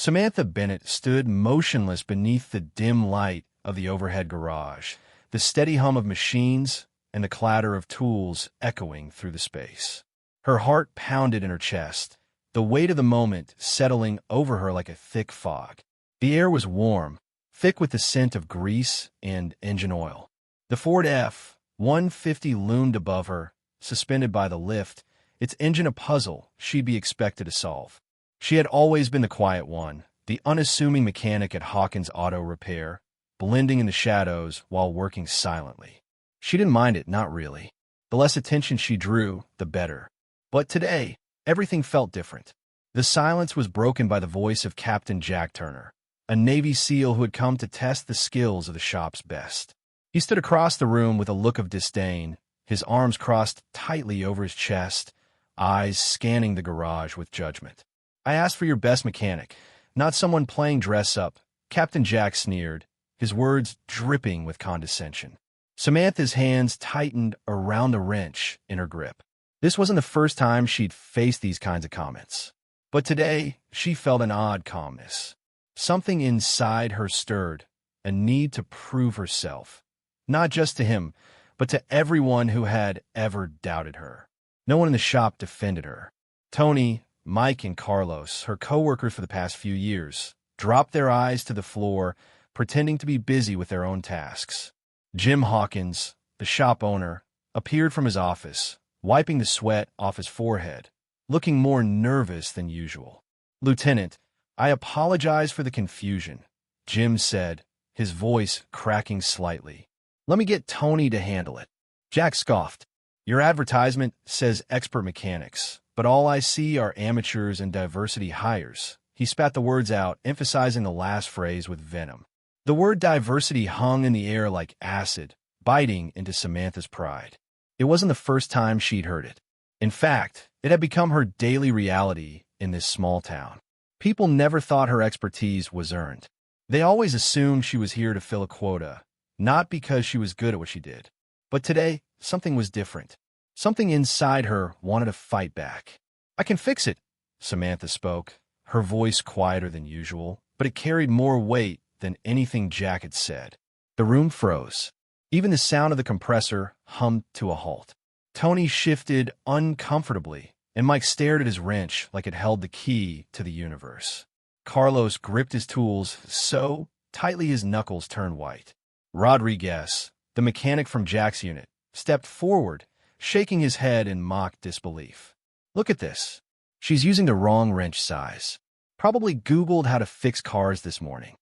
Samantha Bennett stood motionless beneath the dim light of the overhead garage, the steady hum of machines and the clatter of tools echoing through the space. Her heart pounded in her chest, the weight of the moment settling over her like a thick fog. The air was warm, thick with the scent of grease and engine oil. The Ford F-150 loomed above her, suspended by the lift, its engine a puzzle she'd be expected to solve. She had always been the quiet one, the unassuming mechanic at Hawkins Auto Repair, blending in the shadows while working silently. She didn't mind it, not really. The less attention she drew, the better. But today, everything felt different. The silence was broken by the voice of Captain Jack Turner, a Navy SEAL who had come to test the skills of the shop's best. He stood across the room with a look of disdain, his arms crossed tightly over his chest, eyes scanning the garage with judgment. "I asked for your best mechanic, not someone playing dress-up," Captain Jack sneered, his words dripping with condescension. Samantha's hands tightened around the wrench in her grip. This wasn't the first time she'd faced these kinds of comments. But today, she felt an odd calmness. Something inside her stirred, a need to prove herself, not just to him, but to everyone who had ever doubted her. No one in the shop defended her. Tony, Mike, and Carlos, her coworkers for the past few years, dropped their eyes to the floor, pretending to be busy with their own tasks. Jim Hawkins, the shop owner, appeared from his office, wiping the sweat off his forehead, looking more nervous than usual. "Lieutenant, I apologize for the confusion," Jim said, his voice cracking slightly. "Let me get Tony to handle it." Jack scoffed. "Your advertisement says expert mechanics, but all I see are amateurs and diversity hires." He spat the words out, emphasizing the last phrase with venom. The word diversity hung in the air like acid, biting into Samantha's pride. It wasn't the first time she'd heard it. In fact, it had become her daily reality in this small town. People never thought her expertise was earned. They always assumed she was here to fill a quota, not because she was good at what she did. But today, something was different. Something inside her wanted to fight back. "I can fix it," Samantha spoke, her voice quieter than usual, but it carried more weight than anything Jack had said. The room froze. Even the sound of the compressor hummed to a halt. Tony shifted uncomfortably, and Mike stared at his wrench like it held the key to the universe. Carlos gripped his tools so tightly his knuckles turned white. Rodriguez, the mechanic from Jack's unit, stepped forward, shaking his head in mock disbelief. "Look at this. She's using the wrong wrench size. Probably Googled how to fix cars this morning."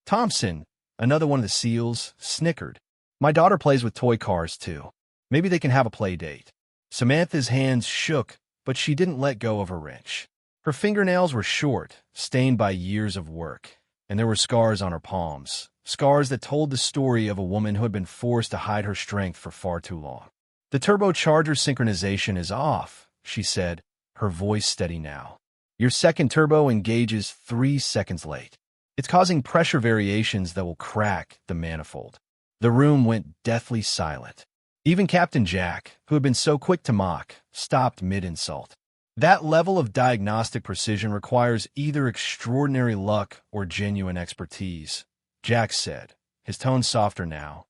Thompson, another one of the SEALs, snickered. "My daughter plays with toy cars, too. Maybe they can have a play date." Samantha's hands shook, but she didn't let go of her wrench. Her fingernails were short, stained by years of work, and there were scars on her palms, scars that told the story of a woman who had been forced to hide her strength for far too long. "The turbocharger synchronization is off," she said, her voice steady now. "Your second turbo engages 3 seconds late. It's causing pressure variations that will crack the manifold." The room went deathly silent. Even Captain Jack, who had been so quick to mock, stopped mid-insult. That level of diagnostic precision requires either extraordinary luck or genuine expertise, Jack said, his tone softer now,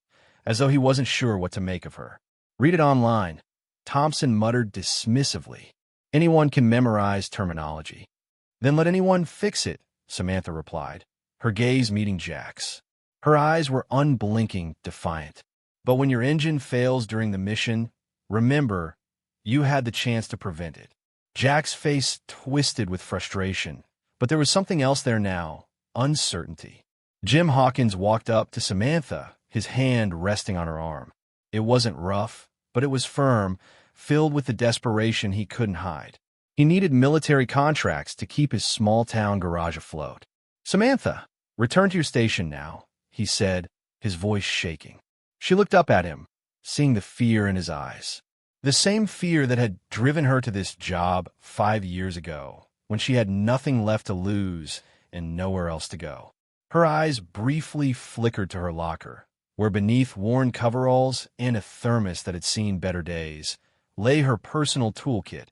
as though he wasn't sure what to make of her. "Read it online," Thompson muttered dismissively. "Anyone can memorize terminology." "Then let anyone fix it," Samantha replied, her gaze meeting Jack's. Her eyes were unblinking, defiant. "But when your engine fails during the mission, remember, you had the chance to prevent it." Jack's face twisted with frustration, but there was something else there now, uncertainty. Jim Hawkins walked up to Samantha, his hand resting on her arm. It wasn't rough, but it was firm, filled with the desperation he couldn't hide. He needed military contracts to keep his small-town garage afloat. "Samantha, return to your station now," he said, his voice shaking. She looked up at him, seeing the fear in his eyes. The same fear that had driven her to this job 5 years ago, when she had nothing left to lose and nowhere else to go. Her eyes briefly flickered to her locker, where beneath worn coveralls and a thermos that had seen better days, lay her personal toolkit,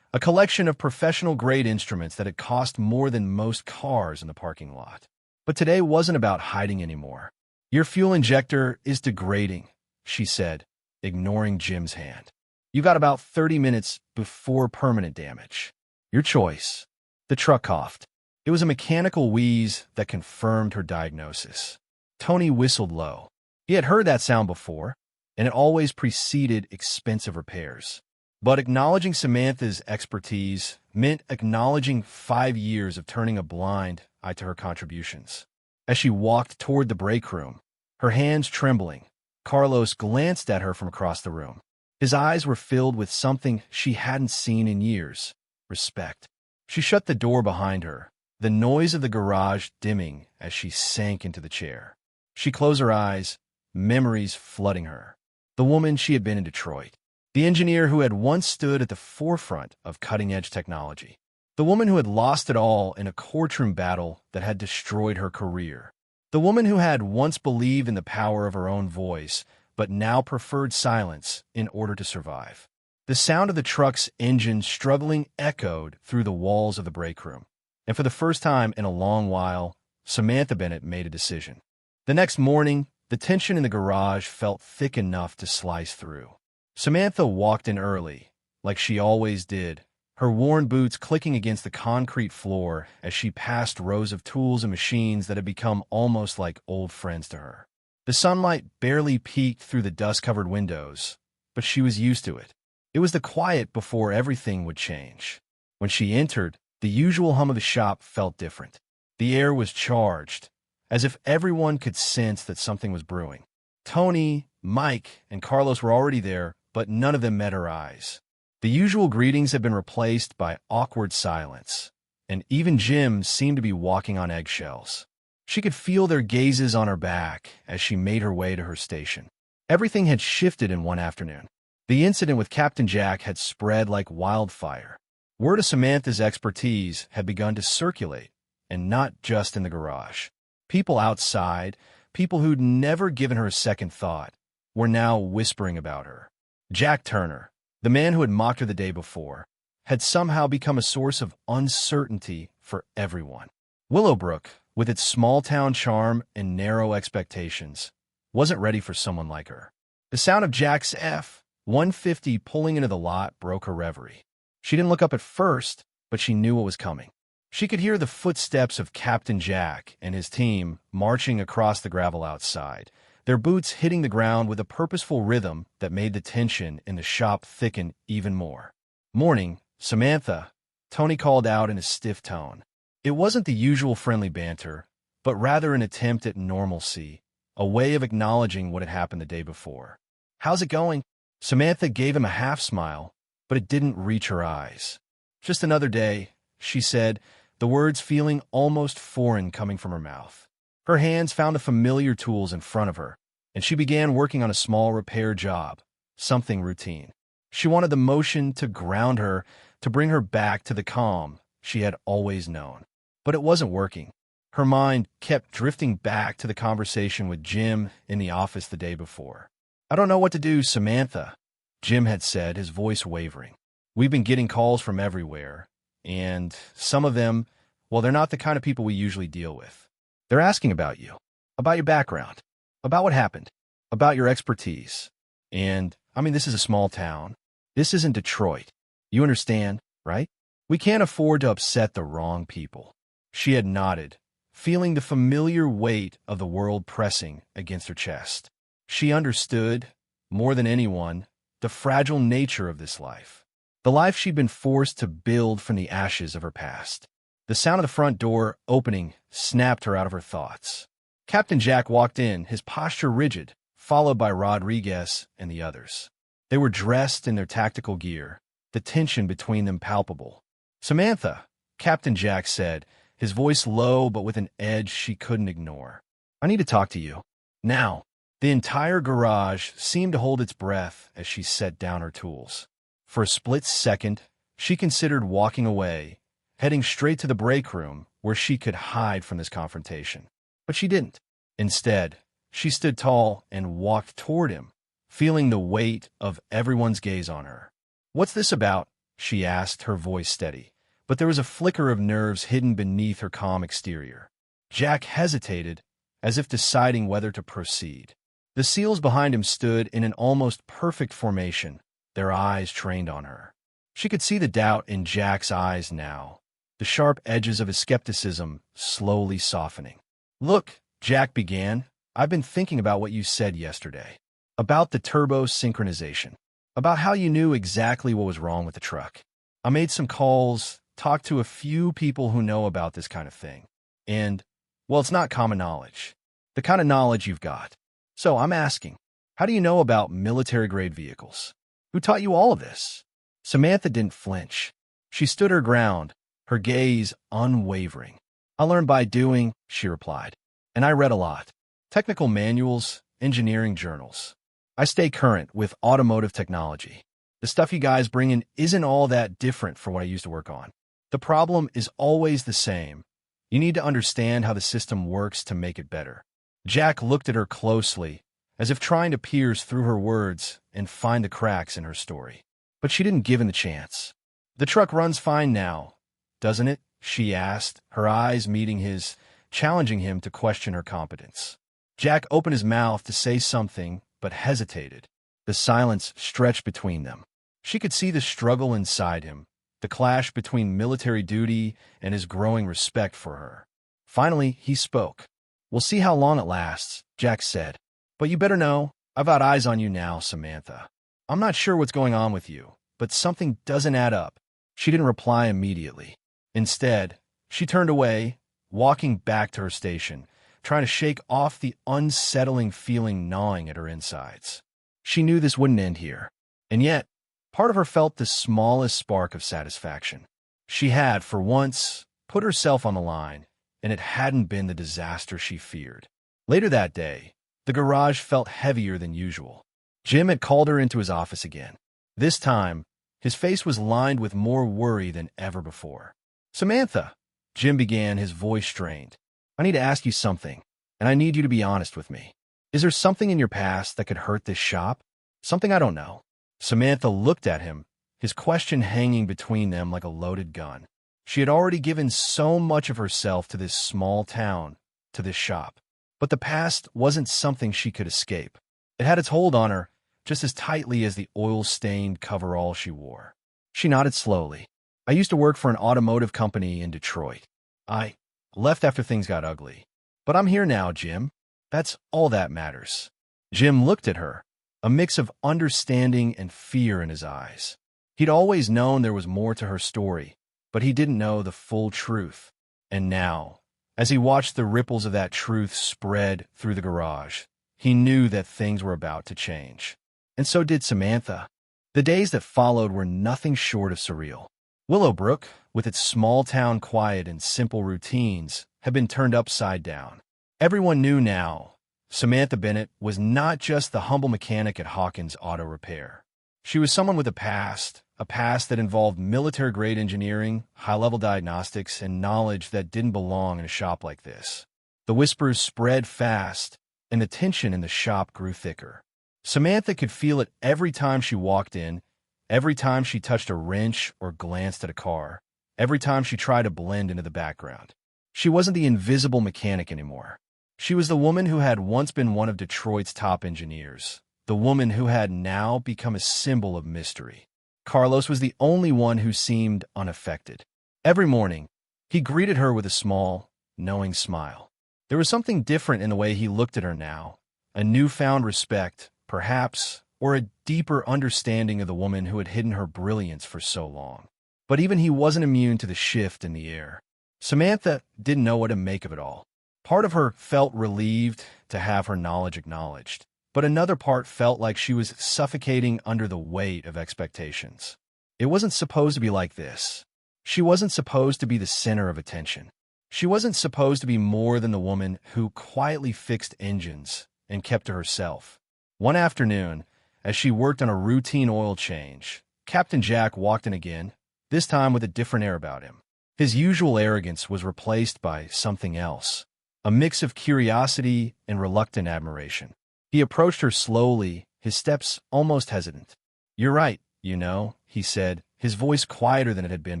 a collection of professional-grade instruments that had cost more than most cars in the parking lot. But today wasn't about hiding anymore. "Your fuel injector is degrading," she said, ignoring Jim's hand. "You got about 30 minutes before permanent damage. Your choice." The truck coughed. It was a mechanical wheeze that confirmed her diagnosis. Tony whistled low. He had heard that sound before, and it always preceded expensive repairs. But acknowledging Samantha's expertise meant acknowledging 5 years of turning a blind eye to her contributions. As she walked toward the break room, her hands trembling, Carlos glanced at her from across the room. His eyes were filled with something she hadn't seen in years: respect. She shut the door behind her, the noise of the garage dimming as she sank into the chair. She closed her eyes, memories flooding her. The woman she had been in Detroit. The engineer who had once stood at the forefront of cutting-edge technology. The woman who had lost it all in a courtroom battle that had destroyed her career. The woman who had once believed in the power of her own voice, but now preferred silence in order to survive. The sound of the truck's engine struggling echoed through the walls of the break room. And for the first time in a long while, Samantha Bennett made a decision. The next morning, the tension in the garage felt thick enough to slice through. Samantha walked in early, like she always did, her worn boots clicking against the concrete floor as she passed rows of tools and machines that had become almost like old friends to her. The sunlight barely peeked through the dust-covered windows, but she was used to it. It was the quiet before everything would change. When she entered, the usual hum of the shop felt different. The air was charged, as if everyone could sense that something was brewing. Tony, Mike, and Carlos were already there, but none of them met her eyes. The usual greetings had been replaced by awkward silence, and even Jim seemed to be walking on eggshells. She could feel their gazes on her back as she made her way to her station. Everything had shifted in one afternoon. The incident with Captain Jack had spread like wildfire. Word of Samantha's expertise had begun to circulate, and not just in the garage. People outside, people who'd never given her a second thought, were now whispering about her. Jack Turner, the man who had mocked her the day before, had somehow become a source of uncertainty for everyone. Willowbrook, with its small-town charm and narrow expectations, wasn't ready for someone like her. The sound of Jack's F-150 pulling into the lot broke her reverie. She didn't look up at first, but she knew what was coming. She could hear the footsteps of Captain Jack and his team marching across the gravel outside, their boots hitting the ground with a purposeful rhythm that made the tension in the shop thicken even more. "Morning, Samantha," Tony called out in a stiff tone. It wasn't the usual friendly banter, but rather an attempt at normalcy, a way of acknowledging what had happened the day before. "How's it going?" Samantha gave him a half-smile, but it didn't reach her eyes. "Just another day," she said, the words feeling almost foreign coming from her mouth. Her hands found the familiar tools in front of her, and she began working on a small repair job, something routine. She wanted the motion to ground her, to bring her back to the calm she had always known. But it wasn't working. Her mind kept drifting back to the conversation with Jim in the office the day before. "I don't know what to do, Samantha," Jim had said, his voice wavering. "We've been getting calls from everywhere, and some of them, well, they're not the kind of people we usually deal with. They're asking about you, about your background, about what happened, about your expertise. And, this is a small town. This isn't Detroit. You understand, right? We can't afford to upset the wrong people." She had nodded, feeling the familiar weight of the world pressing against her chest. She understood, more than anyone, the fragile nature of this life. The life she'd been forced to build from the ashes of her past. The sound of the front door opening snapped her out of her thoughts. Captain Jack walked in, his posture rigid, followed by Rodriguez and the others. They were dressed in their tactical gear, the tension between them palpable. "Samantha," Captain Jack said, his voice low but with an edge she couldn't ignore. "I need to talk to you. Now." The entire garage seemed to hold its breath as she set down her tools. For a split second, she considered walking away, heading straight to the break room where she could hide from this confrontation. But she didn't. Instead, she stood tall and walked toward him, feeling the weight of everyone's gaze on her. "What's this about?" she asked, her voice steady. But there was a flicker of nerves hidden beneath her calm exterior. Jack hesitated, as if deciding whether to proceed. The seals behind him stood in an almost perfect formation, their eyes trained on her. She could see the doubt in Jack's eyes now, the sharp edges of his skepticism slowly softening. "Look," Jack began, "I've been thinking about what you said yesterday. About the turbo synchronization. About how you knew exactly what was wrong with the truck. I made some calls, talked to a few people who know about this kind of thing. And, well, it's not common knowledge. The kind of knowledge you've got. So I'm asking, how do you know about military-grade vehicles? Who taught you all of this?" Samantha didn't flinch. She stood her ground, her gaze unwavering. "I learned by doing," she replied. "And I read a lot. Technical manuals, engineering journals. I stay current with automotive technology. The stuff you guys bring in isn't all that different from what I used to work on. The problem is always the same. You need to understand how the system works to make it better." Jack looked at her closely, as if trying to pierce through her words and find the cracks in her story. But she didn't give him the chance. "The truck runs fine now, doesn't it?" she asked, her eyes meeting his, challenging him to question her competence. Jack opened his mouth to say something, but hesitated. The silence stretched between them. She could see the struggle inside him, the clash between military duty and his growing respect for her. Finally, he spoke. "We'll see how long it lasts," Jack said. "But you better know, I've got eyes on you now, Samantha. I'm not sure what's going on with you, but something doesn't add up." She didn't reply immediately. Instead, she turned away, walking back to her station, trying to shake off the unsettling feeling gnawing at her insides. She knew this wouldn't end here. And yet, part of her felt the smallest spark of satisfaction. She had, for once, put herself on the line, and it hadn't been the disaster she feared. Later that day, the garage felt heavier than usual. Jim had called her into his office again. This time, his face was lined with more worry than ever before. "Samantha," Jim began, his voice strained, "I need to ask you something, and I need you to be honest with me. Is there something in your past that could hurt this shop? Something I don't know?" Samantha looked at him, his question hanging between them like a loaded gun. She had already given so much of herself to this small town, to this shop. But the past wasn't something she could escape. It had its hold on her, just as tightly as the oil-stained coverall she wore. She nodded slowly. "I used to work for an automotive company in Detroit. I left after things got ugly. But I'm here now, Jim. That's all that matters." Jim looked at her, a mix of understanding and fear in his eyes. He'd always known there was more to her story, but he didn't know the full truth. And now, as he watched the ripples of that truth spread through the garage, he knew that things were about to change. And so did Samantha. The days that followed were nothing short of surreal. Willowbrook, with its small-town quiet and simple routines, had been turned upside down. Everyone knew now, Samantha Bennett was not just the humble mechanic at Hawkins Auto Repair. She was someone with a past that involved military-grade engineering, high-level diagnostics, and knowledge that didn't belong in a shop like this. The whispers spread fast, and the tension in the shop grew thicker. Samantha could feel it every time she walked in, every time she touched a wrench or glanced at a car, every time she tried to blend into the background. She wasn't the invisible mechanic anymore. She was the woman who had once been one of Detroit's top engineers, the woman who had now become a symbol of mystery. Carlos was the only one who seemed unaffected. Every morning, he greeted her with a small, knowing smile. There was something different in the way he looked at her now, a newfound respect, perhaps, or a deeper understanding of the woman who had hidden her brilliance for so long. But even he wasn't immune to the shift in the air. Samantha didn't know what to make of it all. Part of her felt relieved to have her knowledge acknowledged, but another part felt like she was suffocating under the weight of expectations. It wasn't supposed to be like this. She wasn't supposed to be the center of attention. She wasn't supposed to be more than the woman who quietly fixed engines and kept to herself. One afternoon, as she worked on a routine oil change, Captain Jack walked in again, this time with a different air about him. His usual arrogance was replaced by something else, a mix of curiosity and reluctant admiration. He approached her slowly, his steps almost hesitant. "You're right, you know," he said, his voice quieter than it had been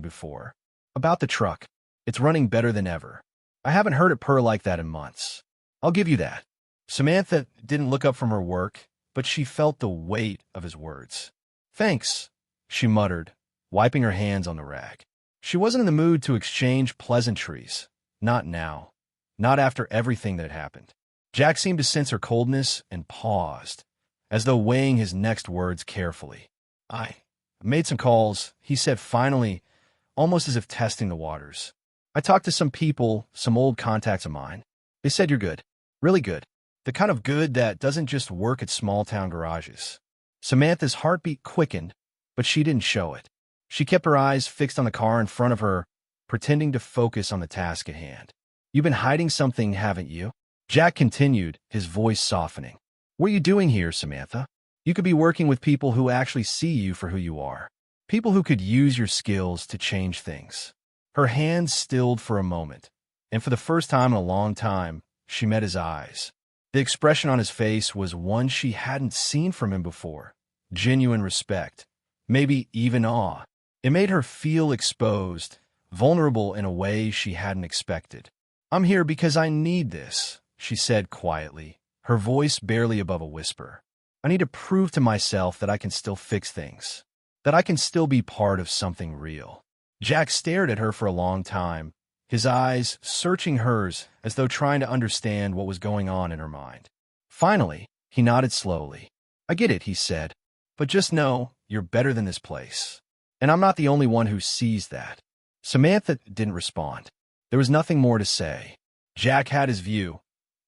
before. "About the truck. It's running better than ever. I haven't heard it purr like that in months. I'll give you that." Samantha didn't look up from her work, but she felt the weight of his words. "Thanks," she muttered, wiping her hands on the rag. She wasn't in the mood to exchange pleasantries. Not now. Not after everything that had happened. Jack seemed to sense her coldness and paused, as though weighing his next words carefully. "I made some calls," he said finally, almost as if testing the waters. "I talked to some people, some old contacts of mine. They said you're good. Really good. The kind of good that doesn't just work at small-town garages." Samantha's heartbeat quickened, but she didn't show it. She kept her eyes fixed on the car in front of her, pretending to focus on the task at hand. "You've been hiding something, haven't you?" Jack continued, his voice softening. "What are you doing here, Samantha? You could be working with people who actually see you for who you are. People who could use your skills to change things." Her hands stilled for a moment, and for the first time in a long time, she met his eyes. The expression on his face was one she hadn't seen from him before. Genuine respect. Maybe even awe. It made her feel exposed, vulnerable in a way she hadn't expected. "I'm here because I need this," she said quietly, her voice barely above a whisper. "I need to prove to myself that I can still fix things, that I can still be part of something real." Jack stared at her for a long time, his eyes searching hers as though trying to understand what was going on in her mind. Finally, he nodded slowly. "I get it," he said, "but just know you're better than this place. And I'm not the only one who sees that." Samantha didn't respond. There was nothing more to say. Jack had his view,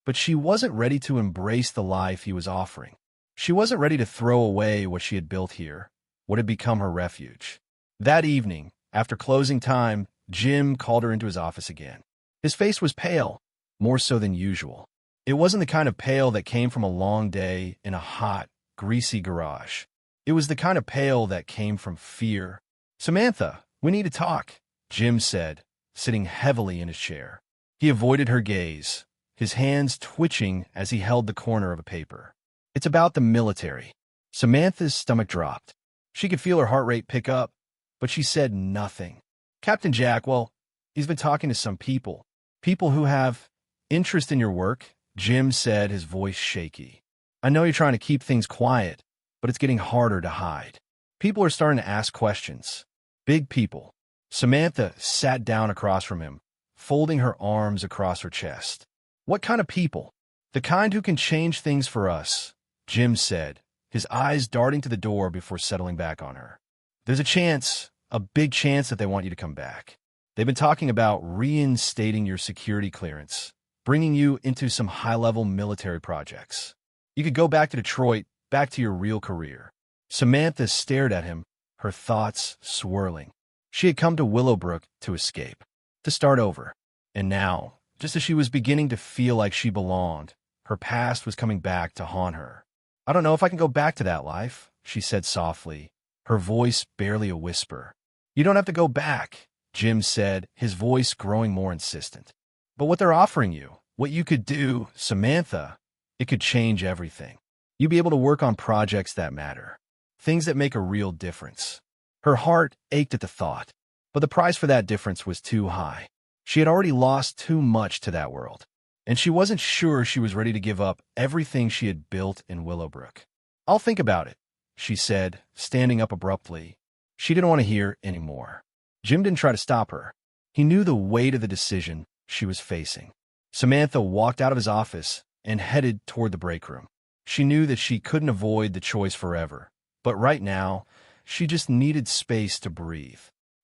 but she wasn't ready to embrace the life he was offering. She wasn't ready to throw away what she had built here, what had become her refuge. That evening, after closing time, Jim called her into his office again. His face was pale, more so than usual. It wasn't the kind of pale that came from a long day in a hot, greasy garage. It was the kind of pale that came from fear. "Samantha, we need to talk," Jim said, sitting heavily in his chair. He avoided her gaze, his hands twitching as he held the corner of a paper. "It's about the military." Samantha's stomach dropped. She could feel her heart rate pick up, but she said nothing. "Captain Jack, well, he's been talking to some people. People who have interest in your work," Jim said, his voice shaky. "I know you're trying to keep things quiet, but it's getting harder to hide. People are starting to ask questions. Big people." Samantha sat down across from him, folding her arms across her chest. "What kind of people?" "The kind who can change things for us," Jim said, his eyes darting to the door before settling back on her. "There's a chance, a big chance that they want you to come back. They've been talking about reinstating your security clearance, bringing you into some high-level military projects. You could go back to Detroit, back to your real career." Samantha stared at him, her thoughts swirling. She had come to Willowbrook to escape, to start over. And now, just as she was beginning to feel like she belonged, her past was coming back to haunt her. "I don't know if I can go back to that life," she said softly, her voice barely a whisper. "You don't have to go back," Jim said, his voice growing more insistent. "But what they're offering you, what you could do, Samantha, it could change everything. You'd be able to work on projects that matter, things that make a real difference." Her heart ached at the thought, but the price for that difference was too high. She had already lost too much to that world, and she wasn't sure she was ready to give up everything she had built in Willowbrook. "I'll think about it," she said, standing up abruptly. She didn't want to hear any more. Jim didn't try to stop her. He knew the weight of the decision she was facing. Samantha walked out of his office and headed toward the break room. She knew that she couldn't avoid the choice forever, but right now, she just needed space to breathe.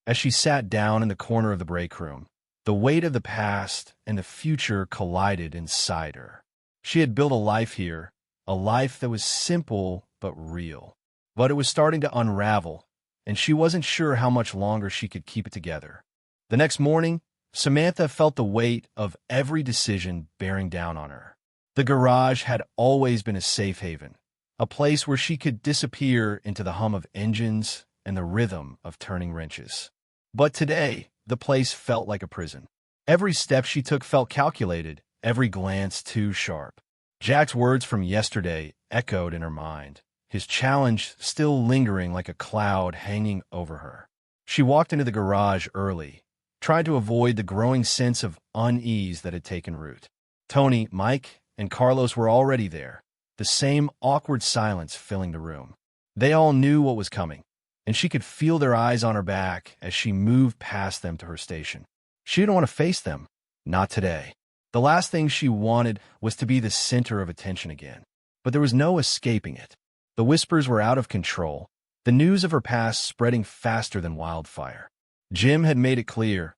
As she sat down in the corner of the break room, the weight of the past and the future collided inside her. She had built a life here, a life that was simple but real. But it was starting to unravel, and she wasn't sure how much longer she could keep it together. The next morning, Samantha felt the weight of every decision bearing down on her. The garage had always been a safe haven, a place where she could disappear into the hum of engines and the rhythm of turning wrenches. But today, the place felt like a prison. Every step she took felt calculated, every glance too sharp. Jack's words from yesterday echoed in her mind, his challenge still lingering like a cloud hanging over her. She walked into the garage early, trying to avoid the growing sense of unease that had taken root. Tony, Mike, and Carlos were already there, the same awkward silence filling the room. They all knew what was coming, and she could feel their eyes on her back as she moved past them to her station. She didn't want to face them. Not today. The last thing she wanted was to be the center of attention again. But there was no escaping it. The whispers were out of control, the news of her past spreading faster than wildfire. Jim had made it clear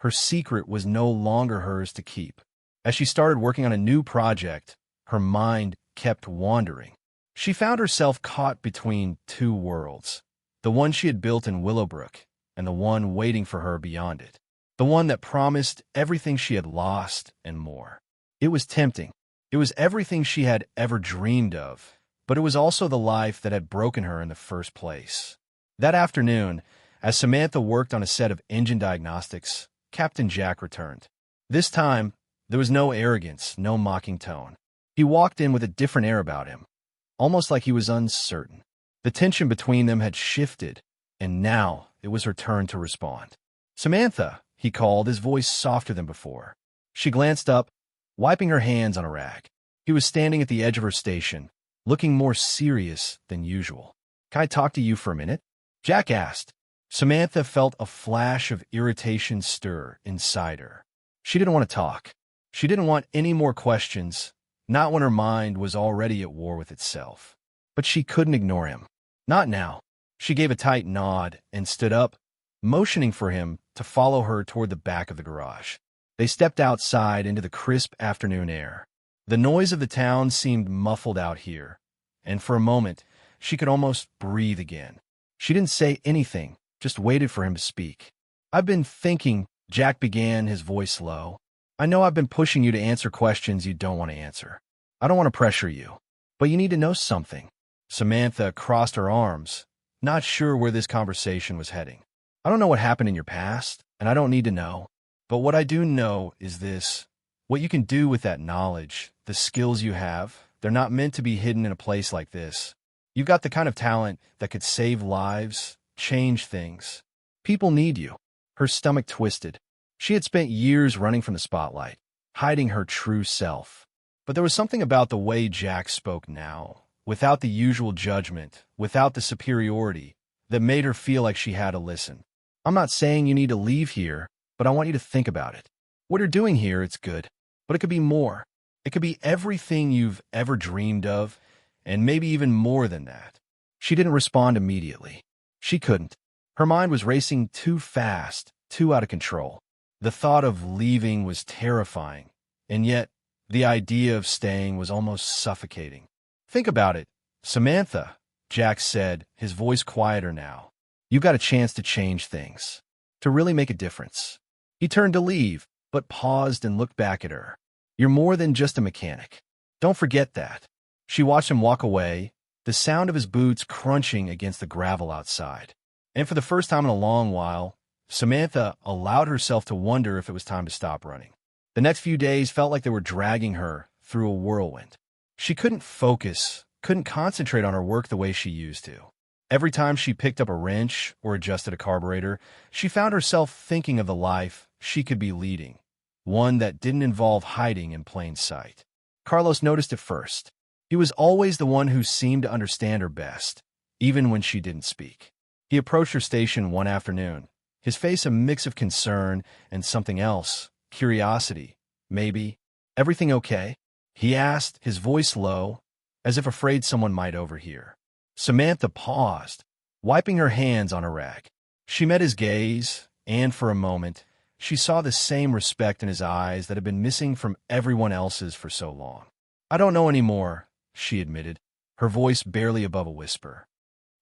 her secret was no longer hers to keep. As she started working on a new project, her mind kept wandering. She found herself caught between two worlds, the one she had built in Willowbrook and the one waiting for her beyond it, the one that promised everything she had lost and more. It was tempting. It was everything she had ever dreamed of, but it was also the life that had broken her in the first place. That afternoon, as Samantha worked on a set of engine diagnostics, Captain Jack returned. This time, there was no arrogance, no mocking tone. He walked in with a different air about him, almost like he was uncertain. The tension between them had shifted, and now it was her turn to respond. "Samantha," he called, his voice softer than before. She glanced up, wiping her hands on a rag. He was standing at the edge of her station, looking more serious than usual. "Can I talk to you for a minute?" Jack asked. Samantha felt a flash of irritation stir inside her. She didn't want to talk. She didn't want any more questions, not when her mind was already at war with itself. But she couldn't ignore him. Not now. She gave a tight nod and stood up, motioning for him to follow her toward the back of the garage. They stepped outside into the crisp afternoon air. The noise of the town seemed muffled out here, and for a moment, she could almost breathe again. She didn't say anything, just waited for him to speak. "I've been thinking," Jack began, his voice low. "I know I've been pushing you to answer questions you don't want to answer. I don't want to pressure you, but you need to know something." Samantha crossed her arms, not sure where this conversation was heading. "I don't know what happened in your past, and I don't need to know. But what I do know is this. What you can do with that knowledge, the skills you have, they're not meant to be hidden in a place like this. You've got the kind of talent that could save lives, change things. People need you." Her stomach twisted. She had spent years running from the spotlight, hiding her true self. But there was something about the way Jack spoke now, without the usual judgment, without the superiority, that made her feel like she had to listen. "I'm not saying you need to leave here, but I want you to think about it. What you're doing here, it's good, but it could be more. It could be everything you've ever dreamed of, and maybe even more than that." She didn't respond immediately. She couldn't. Her mind was racing too fast, too out of control. The thought of leaving was terrifying, and yet the idea of staying was almost suffocating. "Think about it, Samantha," Jack said, his voice quieter now. "You've got a chance to change things, to really make a difference." He turned to leave, but paused and looked back at her. "You're more than just a mechanic. Don't forget that." She watched him walk away, the sound of his boots crunching against the gravel outside. And for the first time in a long while, Samantha allowed herself to wonder if it was time to stop running. The next few days felt like they were dragging her through a whirlwind. She couldn't focus, couldn't concentrate on her work the way she used to. Every time she picked up a wrench or adjusted a carburetor, she found herself thinking of the life she could be leading, one that didn't involve hiding in plain sight. Carlos noticed it first. He was always the one who seemed to understand her best, even when she didn't speak. He approached her station one afternoon, his face a mix of concern and something else, curiosity, maybe. "Everything okay?" he asked, his voice low, as if afraid someone might overhear. Samantha paused, wiping her hands on a rag. She met his gaze, and for a moment, she saw the same respect in his eyes that had been missing from everyone else's for so long. "I don't know anymore," she admitted, her voice barely above a whisper.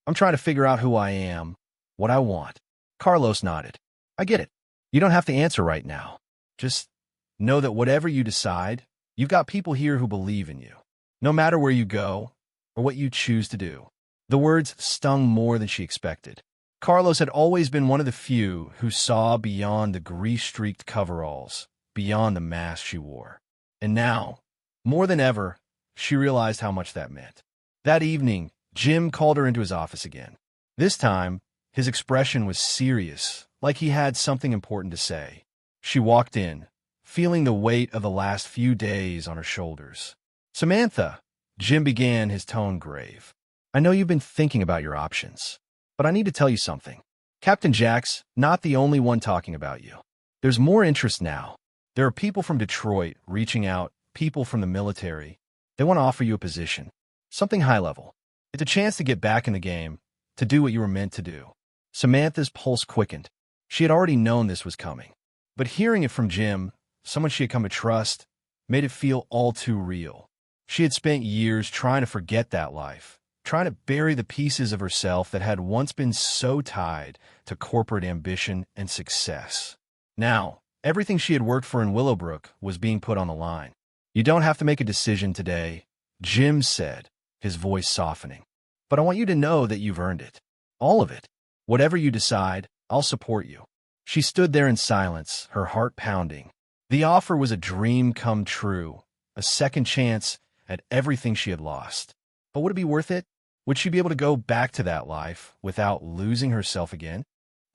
"I'm trying to figure out who I am, what I want." Carlos nodded. "I get it. You don't have to answer right now. Just know that whatever you decide, you've got people here who believe in you, no matter where you go or what you choose to do." The words stung more than she expected. Carlos had always been one of the few who saw beyond the grease-streaked coveralls, beyond the mask she wore. And now, more than ever, she realized how much that meant. That evening, Jim called her into his office again. This time, His expression was serious, like he had something important to say. She walked in, feeling the weight of the last few days on her shoulders. "Samantha," Jim began, his tone grave. "I know you've been thinking about your options, but I need to tell you something. Captain Jack's not the only one talking about you. There's more interest now. There are people from Detroit reaching out, people from the military. They want to offer you a position, something high level. It's a chance to get back in the game, to do what you were meant to do." Samantha's pulse quickened. She had already known this was coming. But hearing it from Jim, someone she had come to trust, made it feel all too real. She had spent years trying to forget that life, trying to bury the pieces of herself that had once been so tied to corporate ambition and success. Now, everything she had worked for in Willowbrook was being put on the line. "You don't have to make a decision today," Jim said, his voice softening. "But I want you to know that you've earned it. All of it. Whatever you decide, I'll support you." She stood there in silence, her heart pounding. The offer was a dream come true, a second chance at everything she had lost. But would it be worth it? Would she be able to go back to that life without losing herself again?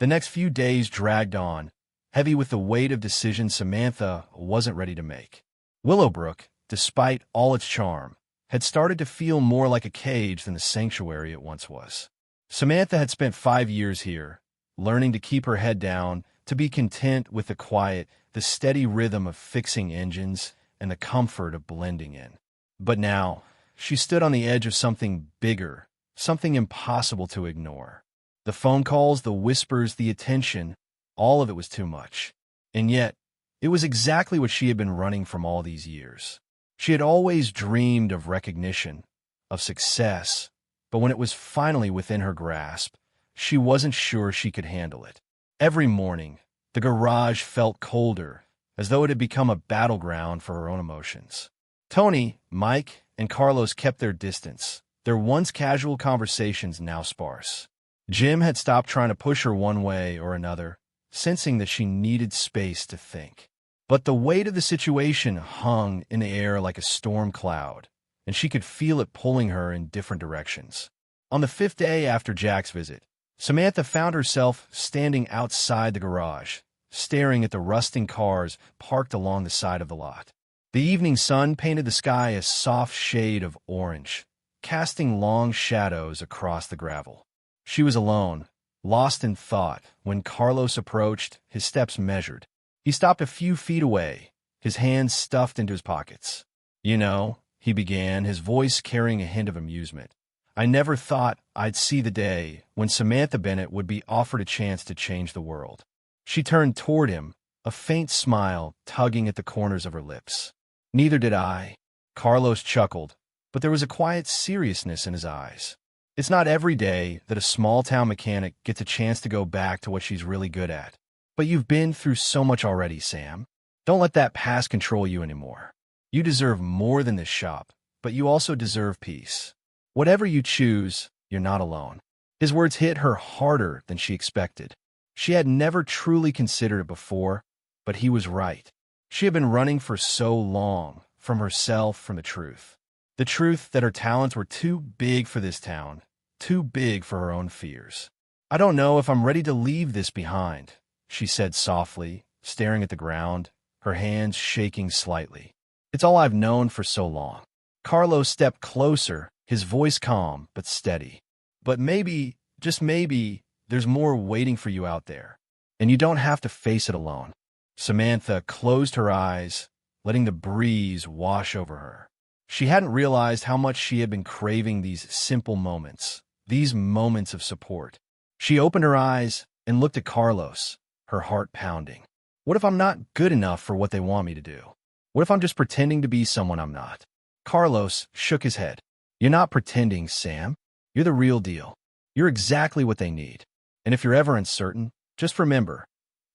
The next few days dragged on, heavy with the weight of decisions Samantha wasn't ready to make. Willowbrook, despite all its charm, had started to feel more like a cage than the sanctuary it once was. Samantha had spent 5 years here, learning to keep her head down, to be content with the quiet, the steady rhythm of fixing engines, and the comfort of blending in. But now, she stood on the edge of something bigger, something impossible to ignore. The phone calls, the whispers, the attention, all of it was too much. And yet, it was exactly what she had been running from all these years. She had always dreamed of recognition, of success, but when it was finally within her grasp, she wasn't sure she could handle it. Every morning, the garage felt colder, as though it had become a battleground for her own emotions. Tony, Mike, and Carlos kept their distance, their once casual conversations now sparse. Jim had stopped trying to push her one way or another, sensing that she needed space to think. But the weight of the situation hung in the air like a storm cloud, and she could feel it pulling her in different directions. On the 5th day after Jack's visit, Samantha found herself standing outside the garage, staring at the rusting cars parked along the side of the lot. The evening sun painted the sky a soft shade of orange, casting long shadows across the gravel. She was alone, lost in thought, when Carlos approached, his steps measured. He stopped a few feet away, his hands stuffed into his pockets. "You know," he began, his voice carrying a hint of amusement, "I never thought I'd see the day when Samantha Bennett would be offered a chance to change the world." She turned toward him, a faint smile tugging at the corners of her lips. "Neither did I." Carlos chuckled, but there was a quiet seriousness in his eyes. "It's not every day that a small-town mechanic gets a chance to go back to what she's really good at. But you've been through so much already, Sam. Don't let that past control you anymore. You deserve more than this shop, but you also deserve peace. Whatever you choose, you're not alone." His words hit her harder than she expected. She had never truly considered it before, but he was right. She had been running for so long, from herself, from the truth. The truth that her talents were too big for this town, too big for her own fears. "I don't know if I'm ready to leave this behind," she said softly, staring at the ground, her hands shaking slightly. "It's all I've known for so long." Carlos stepped closer, his voice calm but steady. "But maybe, just maybe, there's more waiting for you out there, and you don't have to face it alone." Samantha closed her eyes, letting the breeze wash over her. She hadn't realized how much she had been craving these simple moments, these moments of support. She opened her eyes and looked at Carlos, her heart pounding. What if I'm not good enough for what they want me to do? What if I'm just pretending to be someone I'm not? Carlos shook his head. "You're not pretending, Sam. You're the real deal. You're exactly what they need. And if you're ever uncertain, just remember,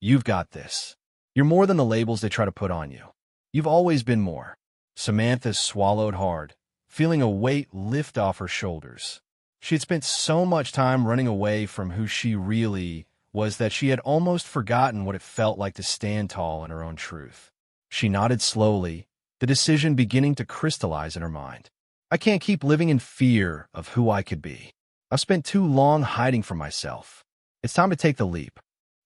you've got this. You're more than the labels they try to put on you. You've always been more." Samantha swallowed hard, feeling a weight lift off her shoulders. She had spent so much time running away from who she really was that she had almost forgotten what it felt like to stand tall in her own truth. She nodded slowly, the decision beginning to crystallize in her mind. "I can't keep living in fear of who I could be. I've spent too long hiding from myself. It's time to take the leap.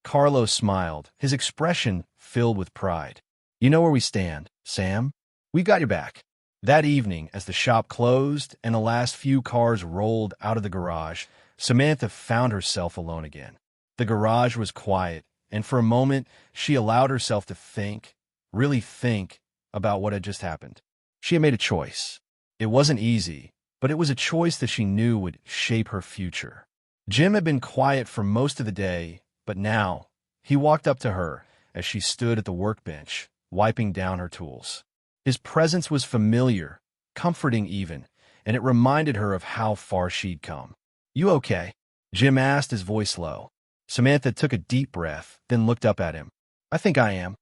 Carlos smiled, his expression filled with pride. You know where we stand, Sam. We've got your back. That evening, as the shop closed and the last few cars rolled out of the garage, Samantha found herself alone again. The garage was quiet, and for a moment, she allowed herself to think, really think, about what had just happened. She had made a choice. It wasn't easy, but it was a choice that she knew would shape her future. Jim had been quiet for most of the day, but now, he walked up to her as she stood at the workbench, wiping down her tools. His presence was familiar, comforting even, and it reminded her of how far she'd come. You okay? Jim asked, his voice low. Samantha took a deep breath, then looked up at him. I think I am.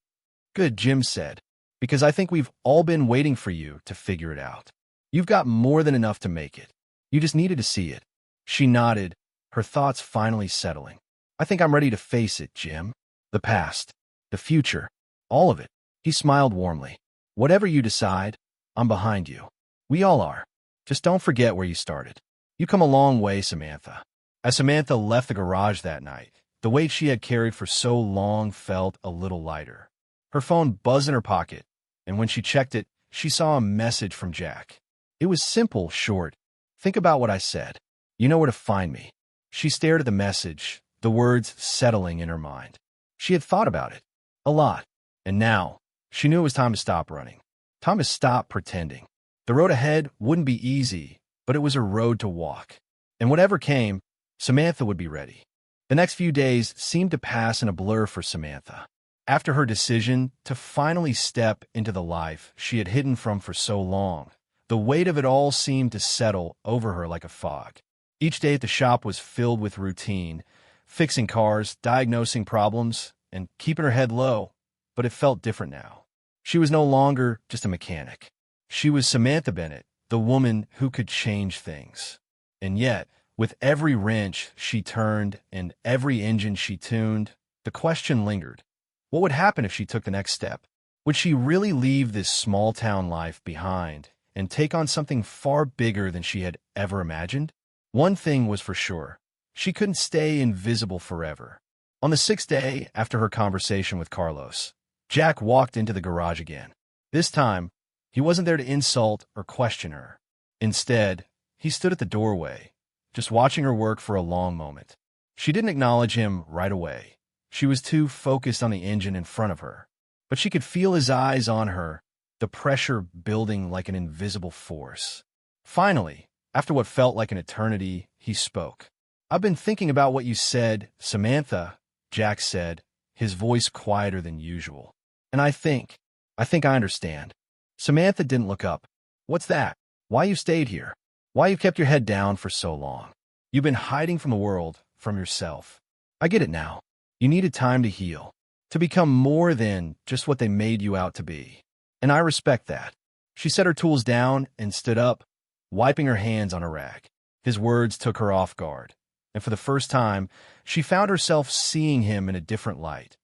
Good, Jim said, because I think we've all been waiting for you to figure it out. You've got more than enough to make it. You just needed to see it. She nodded, her thoughts finally settling. I think I'm ready to face it, Jim. The past, the future, all of it. He smiled warmly. Whatever you decide, I'm behind you. We all are. Just don't forget where you started. You come a long way, Samantha. As Samantha left the garage that night, the weight she had carried for so long felt a little lighter. Her phone buzzed in her pocket, and when she checked it, she saw a message from Jack. It was simple, short. Think about what I said. You know where to find me. She stared at the message, the words settling in her mind. She had thought about it. A lot. And now, she knew it was time to stop running. Time to stop pretending. The road ahead wouldn't be easy, but it was a road to walk. And whatever came, Samantha would be ready. The next few days seemed to pass in a blur for Samantha. After her decision to finally step into the life she had hidden from for so long, the weight of it all seemed to settle over her like a fog. Each day at the shop was filled with routine, fixing cars, diagnosing problems, and keeping her head low, but it felt different now. She was no longer just a mechanic. She was Samantha Bennett, the woman who could change things. And yet, with every wrench she turned and every engine she tuned, the question lingered. What would happen if she took the next step? Would she really leave this small-town life behind and take on something far bigger than she had ever imagined? One thing was for sure. She couldn't stay invisible forever. On the 6th day after her conversation with Carlos, Jack walked into the garage again. This time, he wasn't there to insult or question her. Instead, he stood at the doorway, just watching her work for a long moment. She didn't acknowledge him right away. She was too focused on the engine in front of her. But she could feel his eyes on her, the pressure building like an invisible force. Finally, after what felt like an eternity, he spoke. I've been thinking about what you said, Samantha, Jack said, his voice quieter than usual. And I think I understand. Samantha didn't look up. What's that? Why you stayed here? Why you kept your head down for so long? You've been hiding from the world, from yourself. I get it now. You needed time to heal, to become more than just what they made you out to be. And I respect that. She set her tools down and stood up, wiping her hands on a rag. His words took her off guard, and for the first time, she found herself seeing him in a different light.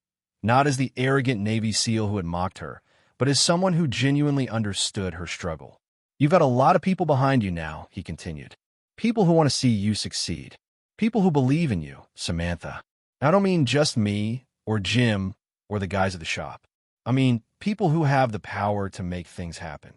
Not as the arrogant Navy SEAL who had mocked her, but as someone who genuinely understood her struggle. You've got a lot of people behind you now, he continued. People who want to see you succeed. People who believe in you, Samantha. I don't mean just me, or Jim, or the guys at the shop. I mean people who have the power to make things happen.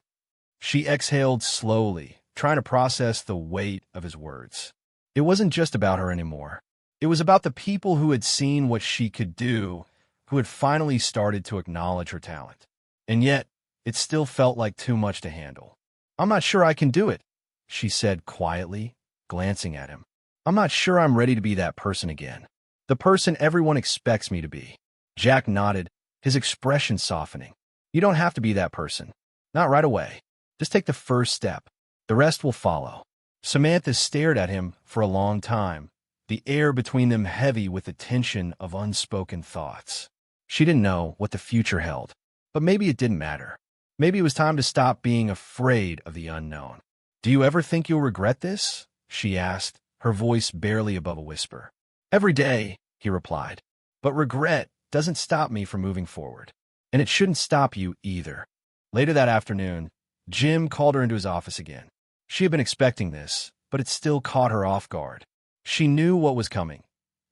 She exhaled slowly, trying to process the weight of his words. It wasn't just about her anymore. It was about the people who had seen what she could do, who had finally started to acknowledge her talent. And yet, it still felt like too much to handle. I'm not sure I can do it, she said quietly, glancing at him. I'm not sure I'm ready to be that person again. The person everyone expects me to be. Jack nodded, his expression softening. You don't have to be that person. Not right away. Just take the first step. The rest will follow. Samantha stared at him for a long time, the air between them heavy with the tension of unspoken thoughts. She didn't know what the future held, but maybe it didn't matter. Maybe it was time to stop being afraid of the unknown. Do you ever think you'll regret this? She asked, her voice barely above a whisper. Every day, he replied. But regret doesn't stop me from moving forward. And it shouldn't stop you either. Later that afternoon, Jim called her into his office again. She had been expecting this, but it still caught her off guard. She knew what was coming.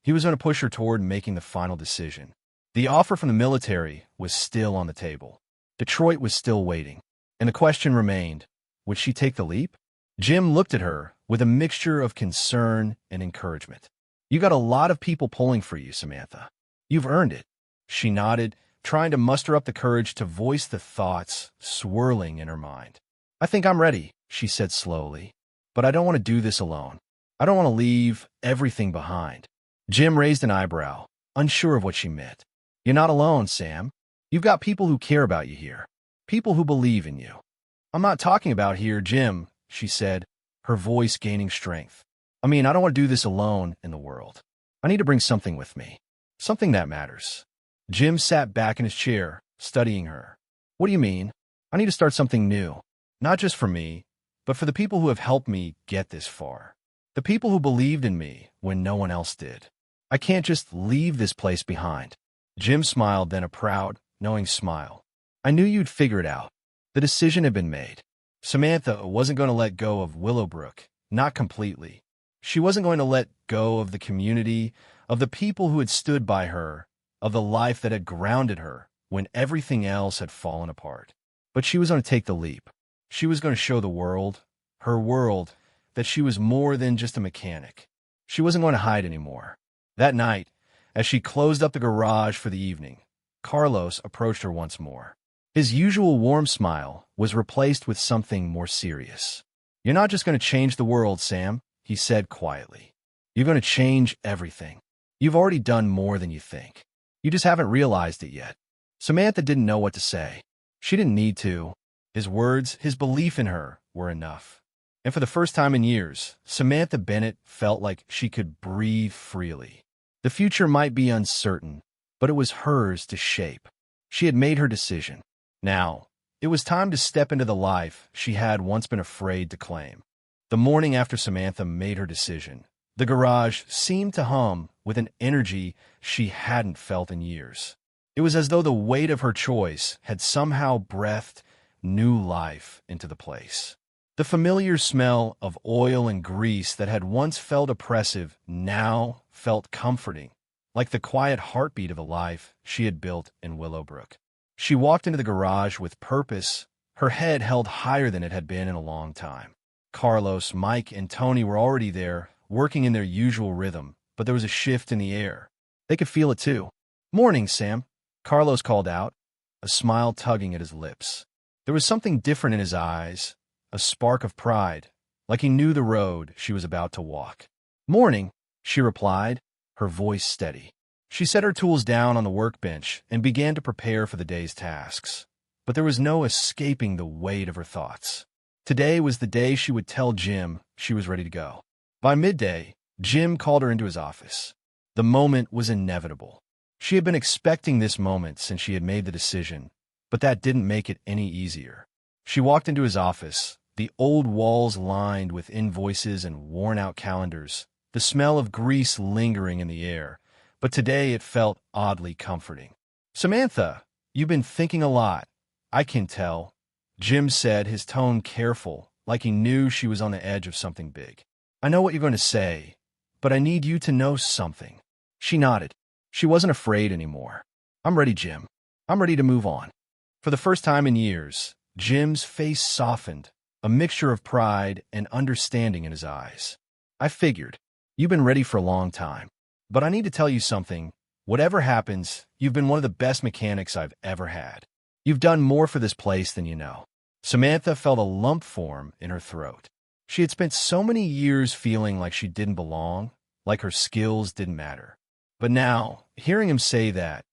He was going to push her toward making the final decision. The offer from the military was still on the table. Detroit was still waiting. And the question remained, would she take the leap? Jim looked at her with a mixture of concern and encouragement. You got a lot of people pulling for you, Samantha. You've earned it. She nodded, trying to muster up the courage to voice the thoughts swirling in her mind. I think I'm ready, she said slowly. But I don't want to do this alone. I don't want to leave everything behind. Jim raised an eyebrow, unsure of what she meant. You're not alone, Sam. You've got people who care about you here. People who believe in you. I'm not talking about here, Jim, she said, her voice gaining strength. I mean, I don't want to do this alone in the world. I need to bring something with me. Something that matters. Jim sat back in his chair, studying her. What do you mean? I need to start something new. Not just for me, but for the people who have helped me get this far. The people who believed in me when no one else did. I can't just leave this place behind. Jim smiled, then a proud, knowing smile. I knew you'd figure it out. The decision had been made. Samantha wasn't going to let go of Willowbrook, not completely. She wasn't going to let go of the community, of the people who had stood by her, of the life that had grounded her when everything else had fallen apart. But she was going to take the leap. She was going to show the world, her world, that she was more than just a mechanic. She wasn't going to hide anymore. That night, as she closed up the garage for the evening, Carlos approached her once more. His usual warm smile was replaced with something more serious. You're not just going to change the world, Sam, he said quietly. You're going to change everything. You've already done more than you think. You just haven't realized it yet. Samantha didn't know what to say. She didn't need to. His words, his belief in her, were enough. And for the first time in years, Samantha Bennett felt like she could breathe freely. The future might be uncertain, but it was hers to shape. She had made her decision. Now, it was time to step into the life she had once been afraid to claim. The morning after Samantha made her decision, the garage seemed to hum with an energy she hadn't felt in years. It was as though the weight of her choice had somehow breathed new life into the place. The familiar smell of oil and grease that had once felt oppressive now felt comforting, like the quiet heartbeat of a life she had built in Willowbrook. She walked into the garage with purpose, her head held higher than it had been in a long time. Carlos, Mike, and Tony were already there, working in their usual rhythm, but there was a shift in the air. They could feel it too. "Morning, Sam," Carlos called out, a smile tugging at his lips. There was something different in his eyes, a spark of pride, like he knew the road she was about to walk. "Morning," she replied, her voice steady. She set her tools down on the workbench and began to prepare for the day's tasks. But there was no escaping the weight of her thoughts. Today was the day she would tell Jim she was ready to go. By midday, Jim called her into his office. The moment was inevitable. She had been expecting this moment since she had made the decision, but that didn't make it any easier. She walked into his office, the old walls lined with invoices and worn-out calendars, the smell of grease lingering in the air, but today it felt oddly comforting. "Samantha, you've been thinking a lot. I can tell," Jim said, his tone careful, like he knew she was on the edge of something big. "I know what you're going to say, but I need you to know something." She nodded. She wasn't afraid anymore. "I'm ready, Jim. I'm ready to move on." For the first time in years, Jim's face softened, a mixture of pride and understanding in his eyes. "I figured. You've been ready for a long time. But I need to tell you something. Whatever happens, you've been one of the best mechanics I've ever had. You've done more for this place than you know." Samantha felt a lump form in her throat. She had spent so many years feeling like she didn't belong, like her skills didn't matter. But now, hearing him say that,